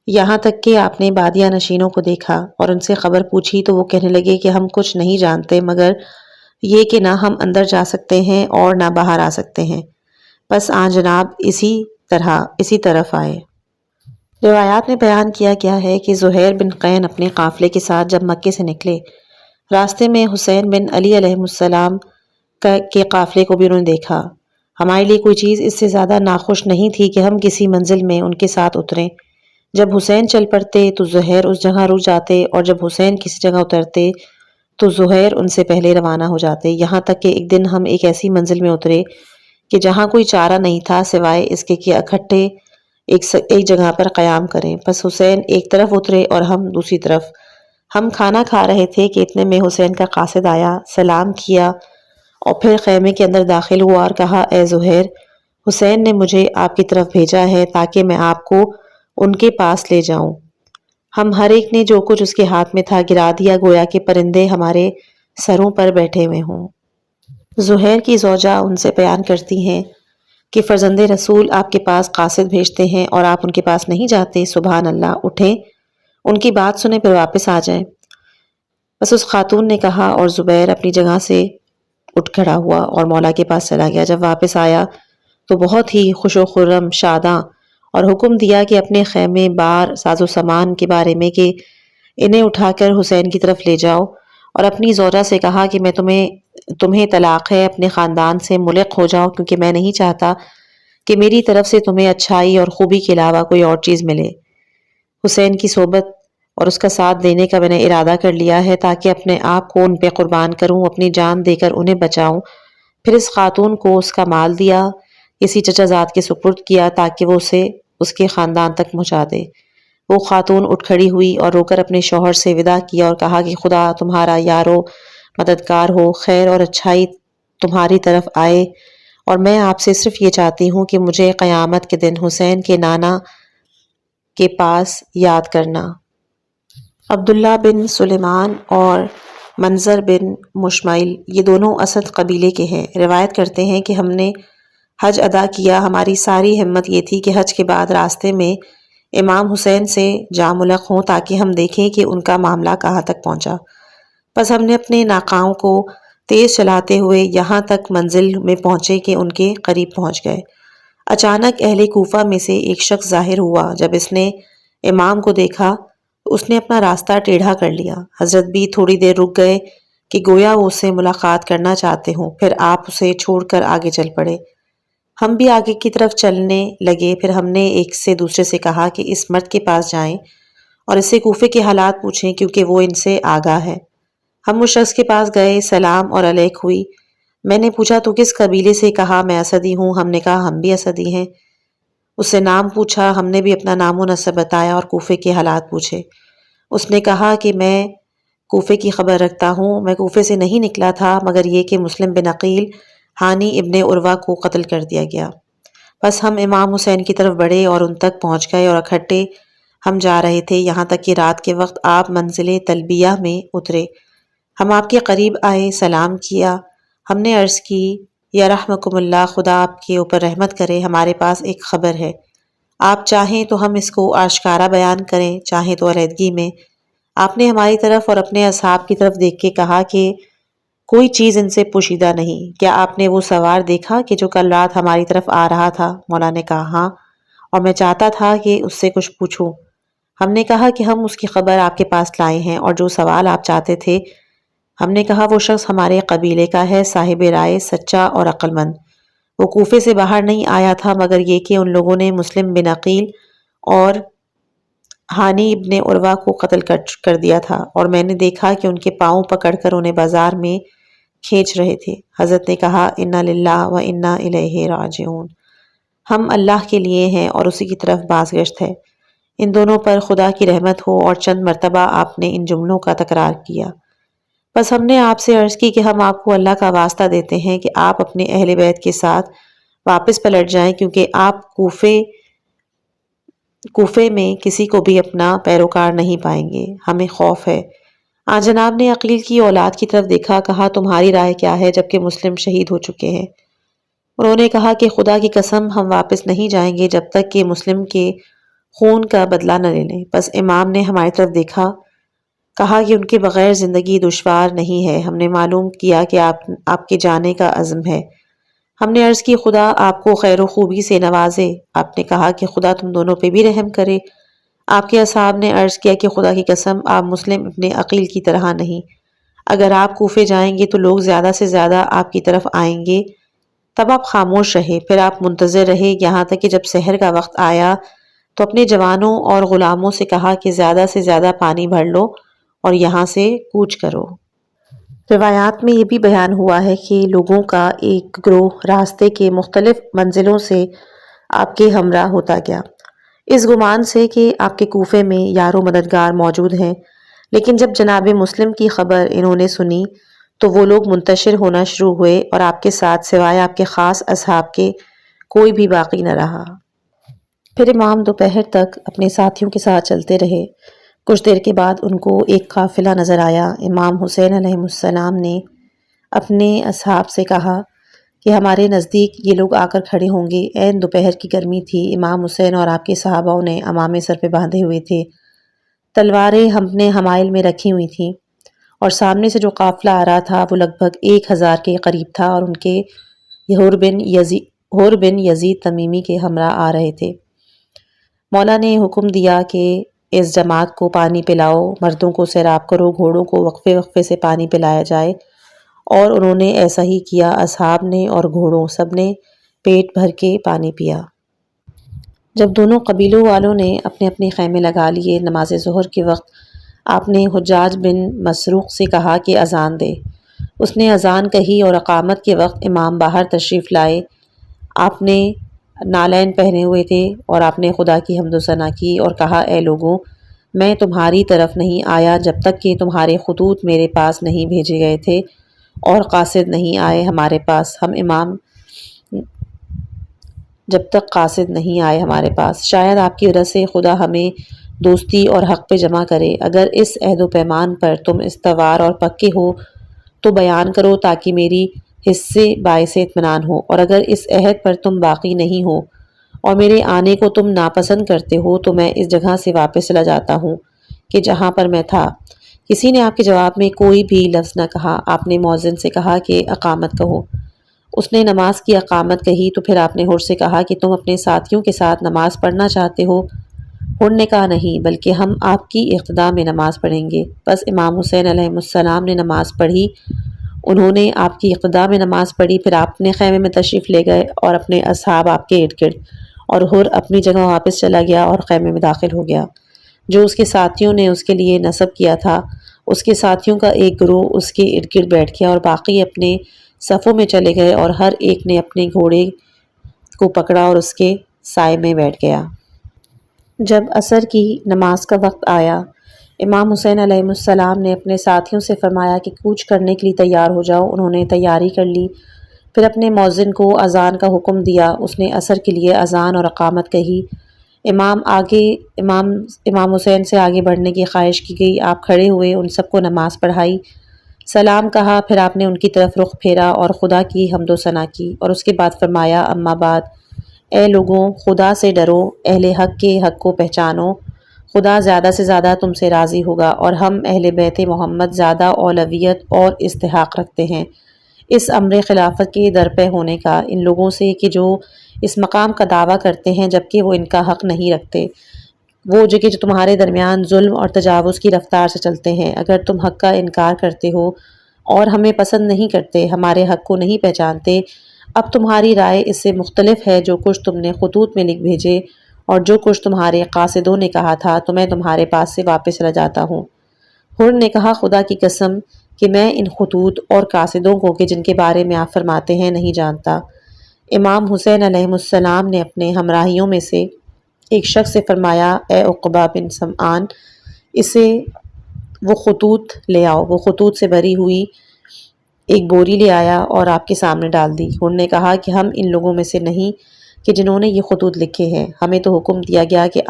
یہاں تک کہ آپ نے بادیہ نشینوں کو دیکھا اور ان سے خبر پوچھی تو وہ کہنے لگے کہ ہم کچھ نہیں جانتے مگر یہ کہ نہ ہم اندر جا سکتے ہیں اور نہ باہر آ سکتے ہیں، بس آن جناب اسی طرف آئے۔ روایات میں بیان کیا گیا ہے کہ زہیر بن قین اپنے قافلے کے ساتھ جب مکے سے نکلے، راستے میں حسین بن علی علیہ السلام کے قافلے کو بھی انہوں نے دیکھا۔ ہمارے لیے کوئی چیز اس سے زیادہ ناخوش نہیں تھی کہ ہم کسی منزل میں ان کے ساتھ اتریں۔ جب حسین چل پڑتے تو زہیر اس جگہ رک جاتے، اور جب حسین کسی جگہ اترتے تو زہیر ان سے پہلے روانہ ہو جاتے، یہاں تک کہ ایک دن ہم ایک ایسی منزل میں اترے کہ جہاں کوئی چارہ نہیں تھا سوائے اس کے کہ اکٹھے ایک جگہ پر قیام کریں۔ پس حسین ایک طرف اترے اور ہم دوسری طرف۔ ہم کھانا کھا رہے تھے کہ اتنے میں حسین کا قاصد آیا، سلام کیا اور پھر خیمے کے اندر داخل ہوا اور کہا اے زہیر، حسین نے مجھے آپ کی طرف بھیجا ہے تاکہ میں آپ کو ان کے پاس لے جاؤں۔ ہم ہر ایک نے جو کچھ اس کے ہاتھ میں تھا گرا دیا، گویا کہ پرندے ہمارے سروں پر بیٹھے ہوئے ہوں۔ زہیر کی زوجہ ان سے بیان کرتی ہیں کہ فرزند رسول آپ کے پاس قاصد بھیجتے ہیں اور آپ ان کے پاس نہیں جاتے، سبحان اللہ، اٹھیں، ان کی بات سنیں پھر واپس آ جائیں۔ بس اس خاتون نے کہا اور زبیر اپنی جگہ سے اٹھ کھڑا ہوا اور مولا کے پاس چلا گیا۔ جب واپس آیا تو بہت ہی خوش و خرم، شاداں، اور حکم دیا کہ اپنے خیمے، بار، ساز و سامان کے بارے میں کہ انہیں اٹھا کر حسین کی طرف لے جاؤ، اور اپنی زوجہ سے کہا کہ میں تمہیں طلاق ہے، اپنے خاندان سے ملق ہو جاؤ، کیونکہ میں نہیں چاہتا کہ میری طرف سے تمہیں اچھائی اور خوبی کے علاوہ کوئی اور چیز ملے۔ حسین کی صحبت اور اس کا ساتھ دینے کا میں نے ارادہ کر لیا ہے تاکہ اپنے آپ کو ان پہ قربان کروں، اپنی جان دے کر انہیں بچاؤں۔ پھر اس خاتون کو اس کا مال دیا، کسی چچا زاد کے سپرد کیا تاکہ وہ اسے اس کے خاندان تک پہنچا دے۔ وہ خاتون اٹھ کھڑی ہوئی اور رو کر اپنے شوہر سے وداع کیا اور کہا کہ خدا تمہارا یار و مددگار ہو، خیر اور اچھائی تمہاری طرف آئے، اور میں آپ سے صرف یہ چاہتی ہوں کہ مجھے قیامت کے دن حسین کے نانا کے پاس یاد کرنا۔ عبداللہ بن سلیمان اور منظر بن مشمعیل یہ دونوں اسد قبیلے کے ہیں، روایت کرتے ہیں کہ ہم نے حج ادا کیا، ہماری ساری ہمت یہ تھی کہ حج کے بعد راستے میں امام حسین سے جا ملق ہوں تاکہ ہم دیکھیں کہ ان کا معاملہ کہاں تک پہنچا۔ بس ہم نے اپنے ناقاؤں کو تیز چلاتے ہوئے یہاں تک منزل میں پہنچے کہ ان کے قریب پہنچ گئے۔ اچانک اہل کوفہ میں سے ایک شخص ظاہر ہوا، جب اس نے امام کو دیکھا اس نے اپنا راستہ ٹیڑھا کر لیا۔ حضرت بھی تھوڑی دیر رک گئے کہ گویا وہ اس سے ملاقات کرنا چاہتے ہوں، پھر آپ اسے چھوڑ کر آگے چل پڑے۔ ہم بھی آگے کی طرف چلنے لگے، پھر ہم نے ایک سے دوسرے سے کہا کہ اس مرد کے پاس جائیں اور اس سے کوفے کے حالات پوچھیں کیونکہ وہ ان سے آگاہ ہے۔ ہم اس شخص کے پاس گئے، سلام اور علیک ہوئی۔ میں نے پوچھا تو کس قبیلے سے؟ کہا میں اسدی ہوں۔ ہم نے کہا ہم بھی اسدی ہیں۔ اس سے نام پوچھا، ہم نے بھی اپنا نام و نسب بتایا اور کوفے کے حالات پوچھے۔ اس نے کہا کہ میں کوفے کی خبر رکھتا ہوں، میں کوفے سے نہیں نکلا تھا مگر یہ کہ مسلم بن عقیل ہانی ابن عروہ کو قتل کر دیا گیا۔ بس ہم امام حسین کی طرف بڑھے اور ان تک پہنچ گئے اور اکٹھے ہم جا رہے تھے، یہاں تک کہ رات کے وقت آپ منزل تلبیہ میں اترے۔ ہم آپ کے قریب آئے، سلام کیا۔ ہم نے عرض کی، یا رحمکم اللہ، خدا آپ کے اوپر رحمت کرے، ہمارے پاس ایک خبر ہے۔ آپ چاہیں تو ہم اس کو آشکارا بیان کریں، چاہیں تو علیحدگی میں۔ آپ نے ہماری طرف اور اپنے اصحاب کی طرف دیکھ کے کہا کہ کوئی چیز ان سے پوشیدہ نہیں۔ کیا آپ نے وہ سوار دیکھا کہ جو کل رات ہماری طرف آ رہا تھا؟ مولا نے کہا ہاں، اور میں چاہتا تھا کہ اس سے کچھ پوچھوں۔ ہم نے کہا کہ ہم اس کی خبر آپ کے پاس لائے ہیں، اور جو سوال آپ چاہتے تھے، ہم نے کہا وہ شخص ہمارے قبیلے کا ہے، صاحب رائے، سچا اور عقل مند۔ وہ کوفے سے باہر نہیں آیا تھا مگر یہ کہ ان لوگوں نے مسلم بن عقیل اور ہانی ابن عروہ کو قتل کر دیا تھا، اور میں نے دیکھا کہ ان کے پاؤں پکڑ کر انہیں بازار میں کھینچ رہے تھے۔ حضرت نے کہا، انا للہ و انا الیہ راجعون، ہم اللہ کے لیے ہیں اور اسی کی طرف بازگشت ہے۔ ان دونوں پر خدا کی رحمت ہو، اور چند مرتبہ آپ نے ان جملوں کا تکرار کیا۔ بس ہم نے آپ سے عرض کی کہ ہم آپ کو اللہ کا واسطہ دیتے ہیں کہ آپ اپنے اہل بیت کے ساتھ واپس پلٹ جائیں، کیونکہ آپ کوفے میں کسی کو بھی اپنا پیروکار نہیں پائیں گے، ہمیں خوف ہے۔ آن جناب نے عقیل کی اولاد کی طرف دیکھا، کہا تمہاری رائے کیا ہے جبکہ مسلم شہید ہو چکے ہیں؟ انہوں نے کہا کہ خدا کی قسم ہم واپس نہیں جائیں گے جب تک کہ مسلم کے خون کا بدلہ نہ لے لیں۔ بس امام نے ہماری طرف دیکھا، کہا کہ ان کے بغیر زندگی دشوار نہیں ہے۔ ہم نے معلوم کیا کہ آپ کے جانے کا عزم ہے۔ ہم نے عرض کی، خدا آپ کو خیر و خوبی سے نوازے۔ آپ نے کہا کہ خدا تم دونوں پہ بھی رحم کرے۔ آپ کے اصحاب نے عرض کیا کہ خدا کی قسم آپ مسلم ابن عقیل کی طرح نہیں۔ اگر آپ کوفے جائیں گے تو لوگ زیادہ سے زیادہ آپ کی طرف آئیں گے، تب آپ خاموش رہے، پھر آپ منتظر رہے یہاں تک کہ جب سحر کا وقت آیا تو اپنے جوانوں اور غلاموں سے کہا کہ زیادہ سے زیادہ پانی بھر لو اور یہاں سے کوچ کرو۔ روایات میں یہ بھی بیان ہوا ہے کہ لوگوں کا ایک گروہ راستے کے مختلف منزلوں سے آپ کے ہمراہ ہوتا گیا، اس گمان سے کہ آپ کے کوفے میں یار و مددگار موجود ہیں، لیکن جب جناب مسلم کی خبر انہوں نے سنی تو وہ لوگ منتشر ہونا شروع ہوئے اور آپ کے ساتھ سوائے آپ کے خاص اصحاب کے کوئی بھی باقی نہ رہا۔ پھر امام دوپہر تک اپنے ساتھیوں کے ساتھ چلتے رہے۔ کچھ دیر کے بعد ان کو ایک قافلہ نظر آیا۔ امام حسین علیہ السلام نے اپنے اصحاب سے کہا کہ ہمارے نزدیک یہ لوگ آ کر کھڑے ہوں گے۔ عین دوپہر کی گرمی تھی۔ امام حسین اور آپ کے صحابہ نے عمامے سر پہ باندھے ہوئے تھے، تلواریں ہم نے حمائل میں رکھی ہوئی تھیں، اور سامنے سے جو قافلہ آ رہا تھا وہ لگ بھگ 1000 کے قریب تھا، اور ان کے حور بن یزید تمیمی کے ہمراہ آ رہے تھے۔ مولا نے حکم دیا کہ اس جماعت کو پانی پلاؤ، مردوں کو سیراب کرو، گھوڑوں کو وقفے وقفے سے پانی پلایا جائے، اور انہوں نے ایسا ہی کیا۔ اصحاب نے اور گھوڑوں سب نے پیٹ بھر کے پانی پیا۔ جب دونوں قبیلوں والوں نے اپنے اپنے خیمے لگا لیے، نماز ظہر کے وقت آپ نے حجاج بن مسروق سے کہا کہ اذان دے۔ اس نے اذان کہی اور اقامت کے وقت امام باہر تشریف لائے۔ آپ نے نالین پہنے ہوئے تھے اور آپ نے خدا کی حمد و ثنا کی اور کہا، اے لوگوں، میں تمہاری طرف نہیں آیا جب تک کہ تمہارے خطوط میرے پاس نہیں بھیجے گئے تھے اور قاصد نہیں آئے ہمارے پاس۔ جب تک قاصد نہیں آئے ہمارے پاس، شاید آپ کی وجہ سے خدا ہمیں دوستی اور حق پہ جمع کرے۔ اگر اس عہد و پیمان پر تم استوار اور پکے ہو تو بیان کرو تاکہ میری حصے باعث اطمینان ہو، اور اگر اس عہد پر تم باقی نہیں ہو اور میرے آنے کو تم ناپسند کرتے ہو تو میں اس جگہ سے واپس چلا جاتا ہوں کہ جہاں پر میں تھا۔ کسی نے آپ کے جواب میں کوئی بھی لفظ نہ کہا۔ آپ نے مؤذن سے کہا کہ اقامت کہو۔ اس نے نماز کی اقامت کہی تو پھر آپ نے حر سے کہا کہ تم اپنے ساتھیوں کے ساتھ نماز پڑھنا چاہتے ہو؟ حر نے کہا نہیں، بلکہ ہم آپ کی اقتداء میں نماز پڑھیں گے۔ بس امام حسین علیہ السلام نے نماز پڑھی، انہوں نے آپ کی اقتداء میں نماز پڑھی، پھر آپ اپنے خیمے میں تشریف لے گئے اور اپنے اصحاب آپ کے ارد گرد، اور حر اپنی جگہ واپس چلا گیا اور خیمے میں داخل ہو گیا۔ جو اس کے ساتھیوں نے اس کے لیے نصب کیا تھا، اس کے ساتھیوں کا ایک گروہ اس کے ارد گرد بیٹھ گیا اور باقی اپنے صفوں میں چلے گئے، اور ہر ایک نے اپنے گھوڑے کو پکڑا اور اس کے سائے میں بیٹھ گیا۔ جب عصر کی نماز کا وقت آیا، امام حسین علیہ السلام نے اپنے ساتھیوں سے فرمایا کہ کوچ کرنے کے لیے تیار ہو جاؤ۔ انہوں نے تیاری کر لی۔ پھر اپنے مؤذن کو اذان کا حکم دیا۔ اس نے عصر کے لیے اذان اور اقامت کہی۔ امام حسین سے آگے بڑھنے کی خواہش کی گئی۔ آپ کھڑے ہوئے، ان سب کو نماز پڑھائی، سلام کہا، پھر آپ نے ان کی طرف رخ پھیرا اور خدا کی حمد و ثنا کی، اور اس کے بعد فرمایا، اما بعد، اے لوگوں، خدا سے ڈرو، اہل حق کے حق کو پہچانو، خدا زیادہ سے زیادہ تم سے راضی ہوگا، اور ہم اہل بیت محمد زیادہ اولویت اور استحقاق رکھتے ہیں اس امر خلافت کے درپے ہونے کا ان لوگوں سے کہ جو اس مقام کا دعویٰ کرتے ہیں جبکہ وہ ان کا حق نہیں رکھتے، وہ جو تمہارے درمیان ظلم اور تجاوز کی رفتار سے چلتے ہیں۔ اگر تم حق کا انکار کرتے ہو اور ہمیں پسند نہیں کرتے، ہمارے حق کو نہیں پہچانتے، اب تمہاری رائے اس سے مختلف ہے۔ جو کچھ تم نے خطوط میں لکھ بھیجے اور جو کچھ تمہارے قاصدوں نے کہا تھا تو میں تمہارے پاس سے واپس چلا جاتا ہوں۔ حر نے کہا، خدا کی قسم کہ میں ان خطوط اور قاصدوں کو کہ جن کے بارے میں آپ فرماتے ہیں نہیں جانتا۔ امام حسین علیہ السلام نے اپنے ہمراہیوں میں سے ایک شخص سے فرمایا، اے عقبہ بن سمعان، اسے وہ خطوط لے آؤ۔ وہ خطوط سے بھری ہوئی ایک بوری لے آیا اور آپ کے سامنے ڈال دی۔ حر نے کہا کہ ہم ان لوگوں میں سے نہیں کہ جنہوں نے یہ خطوط لکھے ہیں، ہمیں تو حکم دیا گیا کہ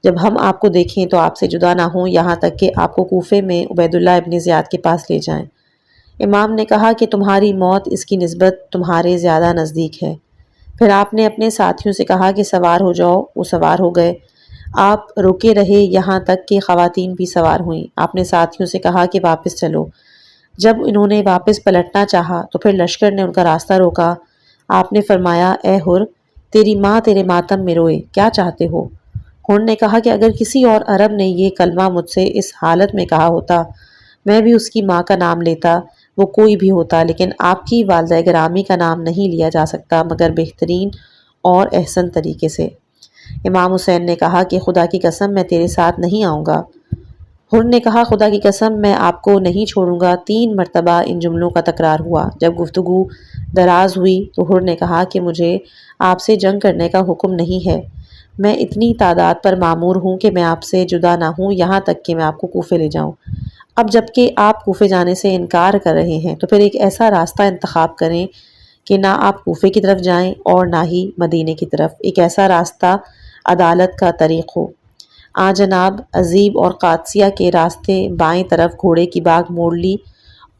جب ہم آپ کو دیکھیں تو آپ سے جدا نہ ہوں، یہاں تک کہ آپ کو کوفے میں عبید اللہ ابن زیاد کے پاس لے جائیں۔ امام نے کہا کہ تمہاری موت اس کی نسبت تمہارے زیادہ نزدیک ہے۔ پھر آپ نے اپنے ساتھیوں سے کہا کہ سوار ہو جاؤ۔ وہ سوار ہو گئے۔ آپ رکے رہے یہاں تک کہ خواتین بھی سوار ہوئیں۔ آپ نے ساتھیوں سے کہا کہ واپس چلو۔ جب انہوں نے واپس پلٹنا چاہا تو پھر لشکر نے ان کا راستہ روکا۔ آپ نے فرمایا، اے حر، تیری ماں تیرے ماتم میں روئے، کیا چاہتے ہو؟ حر نے کہا کہ اگر کسی اور عرب نے یہ کلمہ مجھ سے اس حالت میں کہا ہوتا، میں بھی اس کی ماں کا نام لیتا، وہ کوئی بھی ہوتا، لیکن آپ کی والدہ گرامی کا نام نہیں لیا جا سکتا مگر بہترین اور احسن طریقے سے۔ امام حسین نے کہا کہ خدا کی قسم میں تیرے ساتھ نہیں آؤں گا۔ حر نے کہا، خدا کی قسم میں آپ کو نہیں چھوڑوں گا۔ 3 مرتبہ ان جملوں کا تکرار ہوا۔ جب گفتگو دراز ہوئی تو حر نے کہا کہ مجھے آپ سے جنگ کرنے کا حکم نہیں ہے، میں اتنی تعداد پر معمور ہوں کہ میں آپ سے جدا نہ ہوں یہاں تک کہ میں آپ کو کوفے لے جاؤں۔ اب جب کہ آپ کوفے جانے سے انکار کر رہے ہیں تو پھر ایک ایسا راستہ انتخاب کریں کہ نہ آپ کوفے کی طرف جائیں اور نہ ہی مدینے کی طرف، ایک ایسا راستہ عدالت کا طریق ہو۔ جناب عزیب اور قادسیہ کے راستے بائیں طرف گھوڑے کی باگ موڑ لی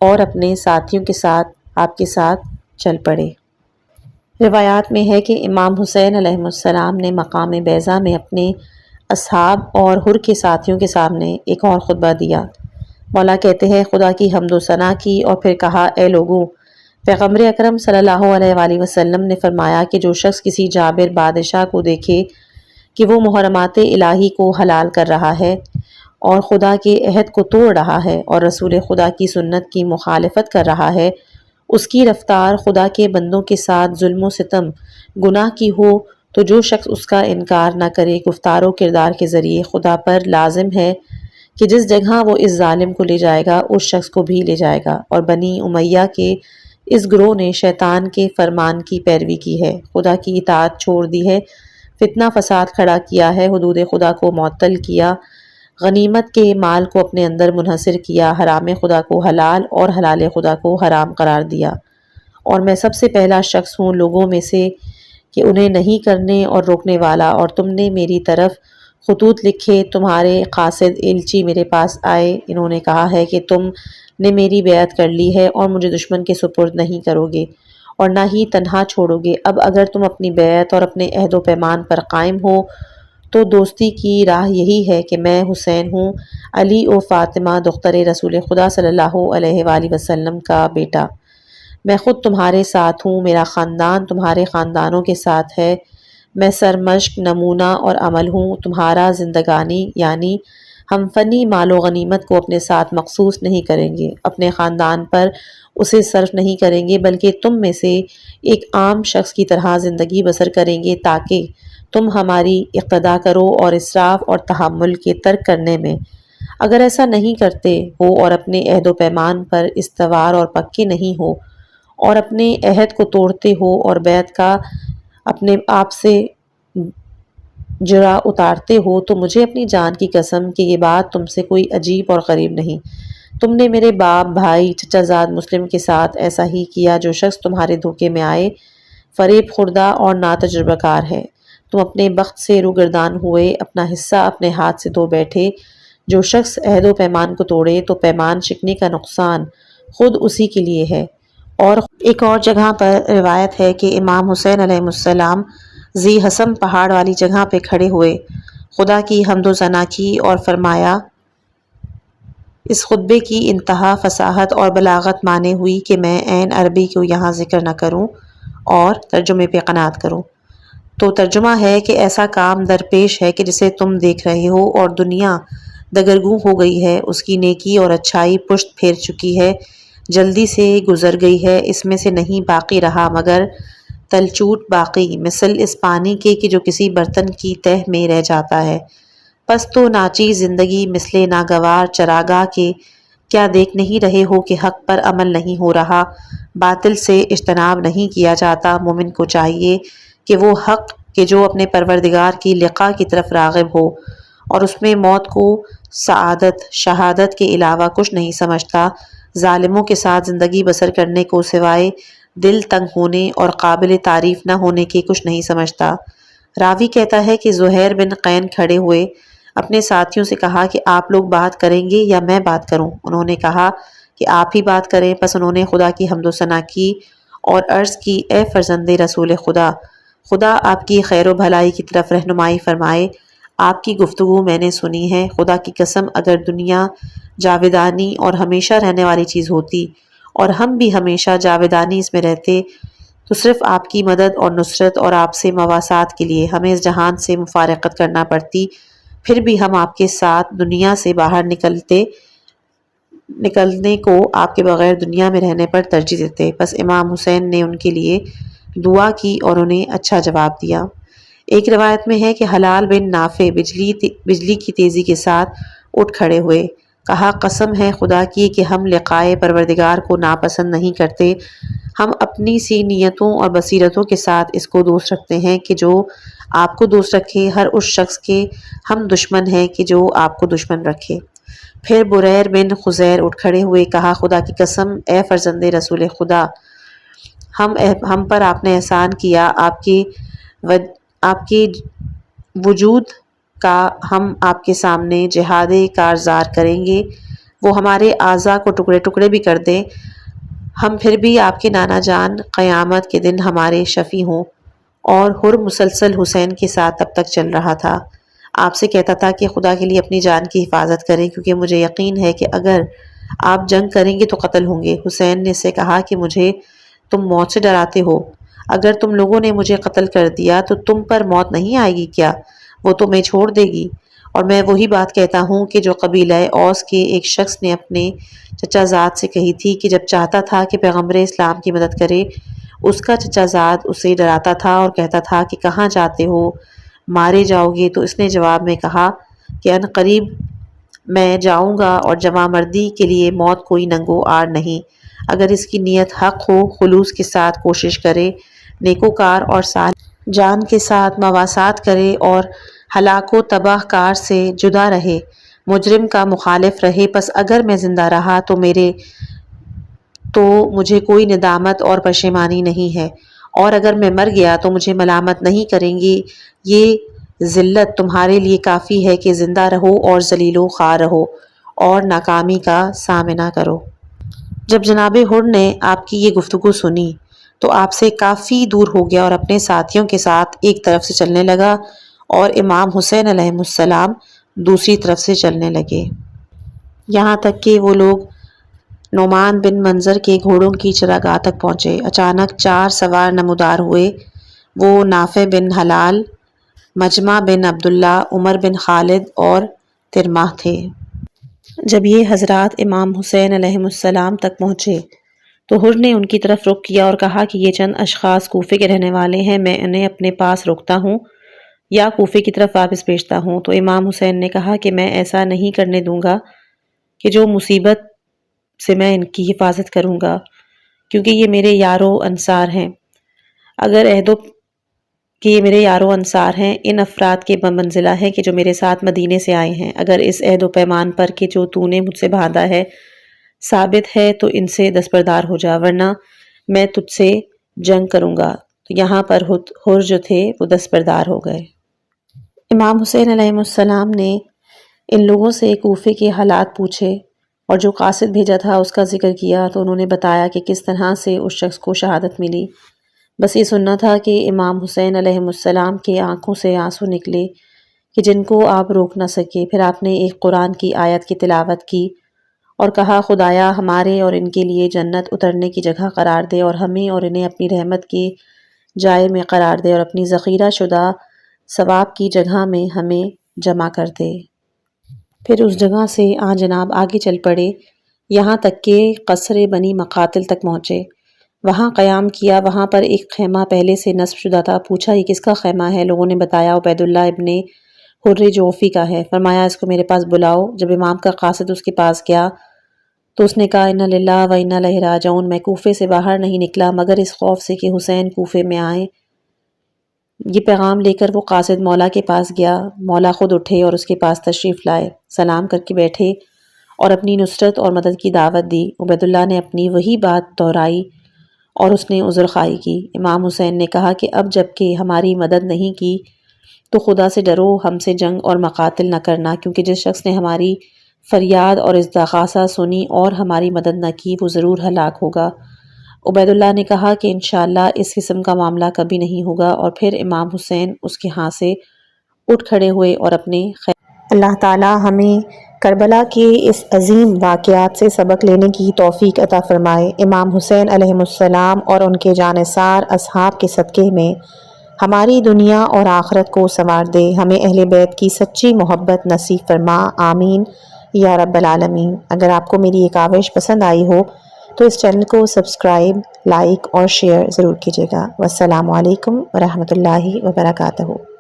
اور اپنے ساتھیوں کے ساتھ آپ کے ساتھ چل پڑے۔ روایات میں ہے کہ امام حسین علیہ السلام نے مقام بیضہ میں اپنے اصحاب اور حر کے ساتھیوں کے سامنے ایک اور خطبہ دیا۔ مولا کہتے ہیں، خدا کی حمد و ثنا کی اور پھر کہا، اے لوگوں، پیغمبر اکرم صلی اللہ علیہ وآلہ وسلم نے فرمایا کہ جو شخص کسی جابر بادشاہ کو دیکھے کہ وہ محرمات الہی کو حلال کر رہا ہے اور خدا کے عہد کو توڑ رہا ہے اور رسول خدا کی سنت کی مخالفت کر رہا ہے، اس کی رفتار خدا کے بندوں کے ساتھ ظلم و ستم گناہ کی ہو، تو جو شخص اس کا انکار نہ کرے گفتار و کردار کے ذریعے خدا پر لازم ہے کہ جس جگہ وہ اس ظالم کو لے جائے گا اس شخص کو بھی لے جائے گا، اور بنی امیہ کے اس گروہ نے شیطان کے فرمان کی پیروی کی ہے، خدا کی اطاعت چھوڑ دی ہے، فتنہ فساد کھڑا کیا ہے، حدود خدا کو معطل کیا، غنیمت کے مال کو اپنے اندر منحصر کیا، حرام خدا کو حلال اور حلال خدا کو حرام قرار دیا، اور میں سب سے پہلا شخص ہوں لوگوں میں سے کہ انہیں نہیں کرنے اور روکنے والا، اور تم نے میری طرف خطوط لکھے، تمہارے قاصد ایلچی میرے پاس آئے، انہوں نے کہا ہے کہ تم نے میری بیعت کر لی ہے اور مجھے دشمن کے سپرد نہیں کرو گے اور نہ ہی تنہا چھوڑو گے۔ اب اگر تم اپنی بیعت اور اپنے عہد و پیمان پر قائم ہو تو دوستی کی راہ یہی ہے کہ میں حسین ہوں، علی و فاطمہ دختر رسول خدا صلی اللہ علیہ وآلہ وسلم کا بیٹا، میں خود تمہارے ساتھ ہوں، میرا خاندان تمہارے خاندانوں کے ساتھ ہے، میں سرمشق، نمونہ اور عمل ہوں، تمہارا زندگانی یعنی ہم فنی مال و غنیمت کو اپنے ساتھ مخصوص نہیں کریں گے، اپنے خاندان پر اسے صرف نہیں کریں گے، بلکہ تم میں سے ایک عام شخص کی طرح زندگی بسر کریں گے تاکہ تم ہماری اقتدا کرو اور اسراف اور تحمل کے ترک کرنے میں اگر ایسا نہیں کرتے ہو اور اپنے عہد و پیمان پر استوار اور پکے نہیں ہو اور اپنے عہد کو توڑتے ہو اور بیعت کا اپنے آپ سے جرا اتارتے ہو تو مجھے اپنی جان کی قسم کہ یہ بات تم سے کوئی عجیب اور غریب نہیں۔ تم نے میرے باپ، بھائی، چچا زاد مسلم کے ساتھ ایسا ہی کیا۔ جو شخص تمہارے دھوکے میں آئے فریب خوردہ اور ناتجربہ کار ہے۔ تم اپنے بخت سے روگردان ہوئے، اپنا حصہ اپنے ہاتھ سے دھو بیٹھے۔ جو شخص عہد و پیمان کو توڑے تو پیمان شکنی کا نقصان خود اسی کے لیے ہے۔ اور ایک اور جگہ پر روایت ہے کہ امام حسین علیہ السلام ذی حسم پہاڑ والی جگہ پہ کھڑے ہوئے، خدا کی حمد و ثنا کی اور فرمایا۔ اس خطبے کی انتہا فصاحت اور بلاغت مانے ہوئی کہ میں عین عربی کو یہاں ذکر نہ کروں اور ترجمے پہ قناعت کروں۔ تو ترجمہ ہے کہ ایسا کام درپیش ہے کہ جسے تم دیکھ رہے ہو اور دنیا دگرگوں ہو گئی ہے، اس کی نیکی اور اچھائی پشت پھیر چکی ہے، جلدی سے گزر گئی ہے، اس میں سے نہیں باقی رہا مگر تلچوٹ باقی، مثل اس پانی کے کہ جو کسی برتن کی تہ میں رہ جاتا ہے۔ پس تو ناچیز زندگی مثل ناگوار چراگاہ کے کیا دیکھ نہیں رہے ہو کہ حق پر عمل نہیں ہو رہا، باطل سے اجتناب نہیں کیا جاتا۔ مومن کو چاہیے کہ وہ حق کہ جو اپنے پروردگار کی لقاء کی طرف راغب ہو اور اس میں موت کو سعادت شہادت کے علاوہ کچھ نہیں سمجھتا، ظالموں کے ساتھ زندگی بسر کرنے کو سوائے دل تنگ ہونے اور قابل تعریف نہ ہونے کے کچھ نہیں سمجھتا۔ راوی کہتا ہے کہ زہیر بن قین کھڑے ہوئے اپنے ساتھیوں سے کہا کہ آپ لوگ بات کریں گے یا میں بات کروں؟ انہوں نے کہا کہ آپ ہی بات کریں۔ پس انہوں نے خدا کی حمد و ثنا کی اور عرض کی، اے فرزند رسول خدا، خدا آپ کی خیر و بھلائی کی طرف رہنمائی فرمائے۔ آپ کی گفتگو میں نے سنی ہے، خدا کی قسم اگر دنیا جاویدانی اور ہمیشہ رہنے والی چیز ہوتی اور ہم بھی ہمیشہ جاویدانی اس میں رہتے تو صرف آپ کی مدد اور نصرت اور آپ سے مواسات کے لیے ہمیں اس جہان سے مفارقت کرنا پڑتی، پھر بھی ہم آپ کے ساتھ دنیا سے باہر نکلنے کو آپ کے بغیر دنیا میں رہنے پر ترجیح دیتے۔ بس امام حسین نے ان کے لیے دعا کی اور انہیں اچھا جواب دیا۔ ایک روایت میں ہے کہ حلال بن نافع بجلی کی تیزی کے ساتھ اٹھ کھڑے ہوئے، کہا قسم ہے خدا کی کہ ہم لقائے پروردگار کو ناپسند نہیں کرتے، ہم اپنی سی نیتوں اور بصیرتوں کے ساتھ اس کو دوست رکھتے ہیں کہ جو آپ کو دوست رکھے، ہر اس شخص کے ہم دشمن ہیں کہ جو آپ کو دشمن رکھے۔ پھر بریر بن خزیر اٹھ کھڑے ہوئے، کہا خدا کی قسم اے فرزند رسول خدا، ہم پر آپ نے احسان کیا، آپ کے وجود کا ہم آپ کے سامنے جہاد کارزار کریں گے، وہ ہمارے اعضاء کو ٹکڑے ٹکڑے بھی کر دیں، ہم پھر بھی آپ کے نانا جان قیامت کے دن ہمارے شفیع ہوں۔ اور ہر مسلسل حسین کے ساتھ تب تک چل رہا تھا، آپ سے کہتا تھا کہ خدا کے لیے اپنی جان کی حفاظت کریں کیونکہ مجھے یقین ہے کہ اگر آپ جنگ کریں گے تو قتل ہوں گے۔ حسین نے اس سے کہا کہ مجھے تم موت سے ڈراتے ہو، اگر تم لوگوں نے مجھے قتل کر دیا تو تم پر موت نہیں آئے گی کیا؟ وہ تمہیں چھوڑ دے گی؟ اور میں وہی بات کہتا ہوں کہ جو قبیلہ اوس کے ایک شخص نے اپنے چچا زاد سے کہی تھی کہ جب چاہتا تھا کہ پیغمبر اسلام کی مدد کرے، اس کا چچا زاد اسے ڈراتا تھا اور کہتا تھا کہ کہاں جاتے ہو، مارے جاؤ گے، تو اس نے جواب میں کہا کہ ان قریب میں جاؤں گا اور جواں مردی کے لیے موت کوئی ننگو آر نہیں، اگر اس کی نیت حق ہو خلوص کے ساتھ کوشش کرے، نیکوکار اور صالح جان کے ساتھ مواسات کرے اور ہلاک و تباہ کار سے جدا رہے، مجرم کا مخالف رہے، پس اگر میں زندہ رہا تو مجھے کوئی ندامت اور پشیمانی نہیں ہے، اور اگر میں مر گیا تو مجھے ملامت نہیں کریں گی، یہ ذلت تمہارے لیے کافی ہے کہ زندہ رہو اور ذلیل و خوار رہو اور ناکامی کا سامنا کرو۔ جب جناب حر نے آپ کی یہ گفتگو سنی تو آپ سے کافی دور ہو گیا اور اپنے ساتھیوں کے ساتھ ایک طرف سے چلنے لگا اور امام حسین علیہ السلام دوسری طرف سے چلنے لگے، یہاں تک کہ وہ لوگ نعمان بن منظر کے گھوڑوں کی چراگاہ تک پہنچے۔ اچانک 4 سوار نمودار ہوئے، وہ نافع بن حلال، مجمع بن عبداللہ، عمر بن خالد اور ترماح تھے۔ جب یہ حضرات امام حسین علیہ السلام تک پہنچے تو حر نے ان کی طرف رخ کیا اور کہا کہ یہ چند اشخاص کوفے کے رہنے والے ہیں، میں انہیں اپنے پاس روکتا ہوں یا کوفے کی طرف واپس بھیجتا ہوں؟ تو امام حسین نے کہا کہ میں ایسا نہیں کرنے دوں گا کہ جو مصیبت سے میں ان کی حفاظت کروں گا، کیونکہ یہ میرے یارو انصار ہیں، اگر عہد و کہ یہ میرے یارو انصار ہیں، ان افراد کے منزلہ ہیں کہ جو میرے ساتھ مدینے سے آئے ہیں۔ اگر اس عہد و پیمان پر کہ جو تو نے مجھ سے باندھا ہے ثابت ہے تو ان سے دستبردار ہو جا، ورنہ میں تجھ سے جنگ کروں گا۔ تو یہاں پر حر جو تھے وہ دستبردار ہو گئے۔ امام حسین علیہ السلام نے ان لوگوں سے کوفے کے حالات پوچھے اور جو قاصد بھیجا تھا اس کا ذکر کیا، تو انہوں نے بتایا کہ کس طرح سے اس شخص کو شہادت ملی۔ بس یہ سننا تھا کہ امام حسین علیہ السلام کے آنکھوں سے آنسو نکلے کہ جن کو آپ روک نہ سکے۔ پھر آپ نے ایک قرآن کی آیت کی تلاوت کی اور کہا، خدایا ہمارے اور ان کے لیے جنت اترنے کی جگہ قرار دے اور ہمیں اور انہیں اپنی رحمت کی جائے میں قرار دے اور اپنی ذخیرہ شدہ ثواب کی جگہ میں ہمیں جمع کر دے۔ پھر اس جگہ سے جناب آگے چل پڑے یہاں تک کہ قصر بنی مقاتل تک پہنچے، وہاں قیام کیا۔ وہاں پر ایک خیمہ پہلے سے نصب شدہ تھا۔ پوچھا یہ کس کا خیمہ ہے؟ لوگوں نے بتایا عبید اللہ ابن حر جوفی کا ہے۔ فرمایا اس کو میرے پاس بلاؤ۔ جب امام کا قاصد اس کے پاس گیا تو اس نے کہا، انا للہ و انا الیہ راجعون، میں کوفے سے باہر نہیں نکلا مگر اس خوف سے کہ حسین کوفے میں آئیں۔ یہ پیغام لے کر وہ قاصد مولا کے پاس گیا۔ مولا خود اٹھے اور اس کے پاس تشریف لائے، سلام کر کے بیٹھے اور اپنی نصرت اور مدد کی دعوت دی۔ عبید اللہ نے اپنی وہی بات دہرائی اور اس نے عذر خواہی کی۔ امام حسین نے کہا کہ اب جب کہ ہماری مدد نہیں کی تو خدا سے ڈرو، ہم سے جنگ اور مقاتل نہ کرنا، کیونکہ جس شخص نے ہماری فریاد اور استغاثہ سنی اور ہماری مدد نہ کی وہ ضرور ہلاک ہوگا۔ عبید اللہ نے کہا کہ انشاءاللہ اس قسم کا معاملہ کبھی نہیں ہوگا، اور پھر امام حسین اس کے ہاں سے اٹھ کھڑے ہوئے اور اپنے اللہ تعالی ہمیں کربلا کے اس عظیم واقعات سے سبق لینے کی توفیق عطا فرمائے۔ امام حسین علیہ السلام اور ان کے جانثار اصحاب کے صدقے میں ہماری دنیا اور آخرت کو سنوار دے، ہمیں اہل بیت کی سچی محبت نصیب فرما، آمین یا رب العالمین۔ اگر آپ کو میری یہ کاوش پسند آئی ہو تو اس چینل کو سبسکرائب، لائک اور شیئر ضرور کیجیے گا۔ والسلام علیکم ورحمۃ اللہ وبرکاتہ۔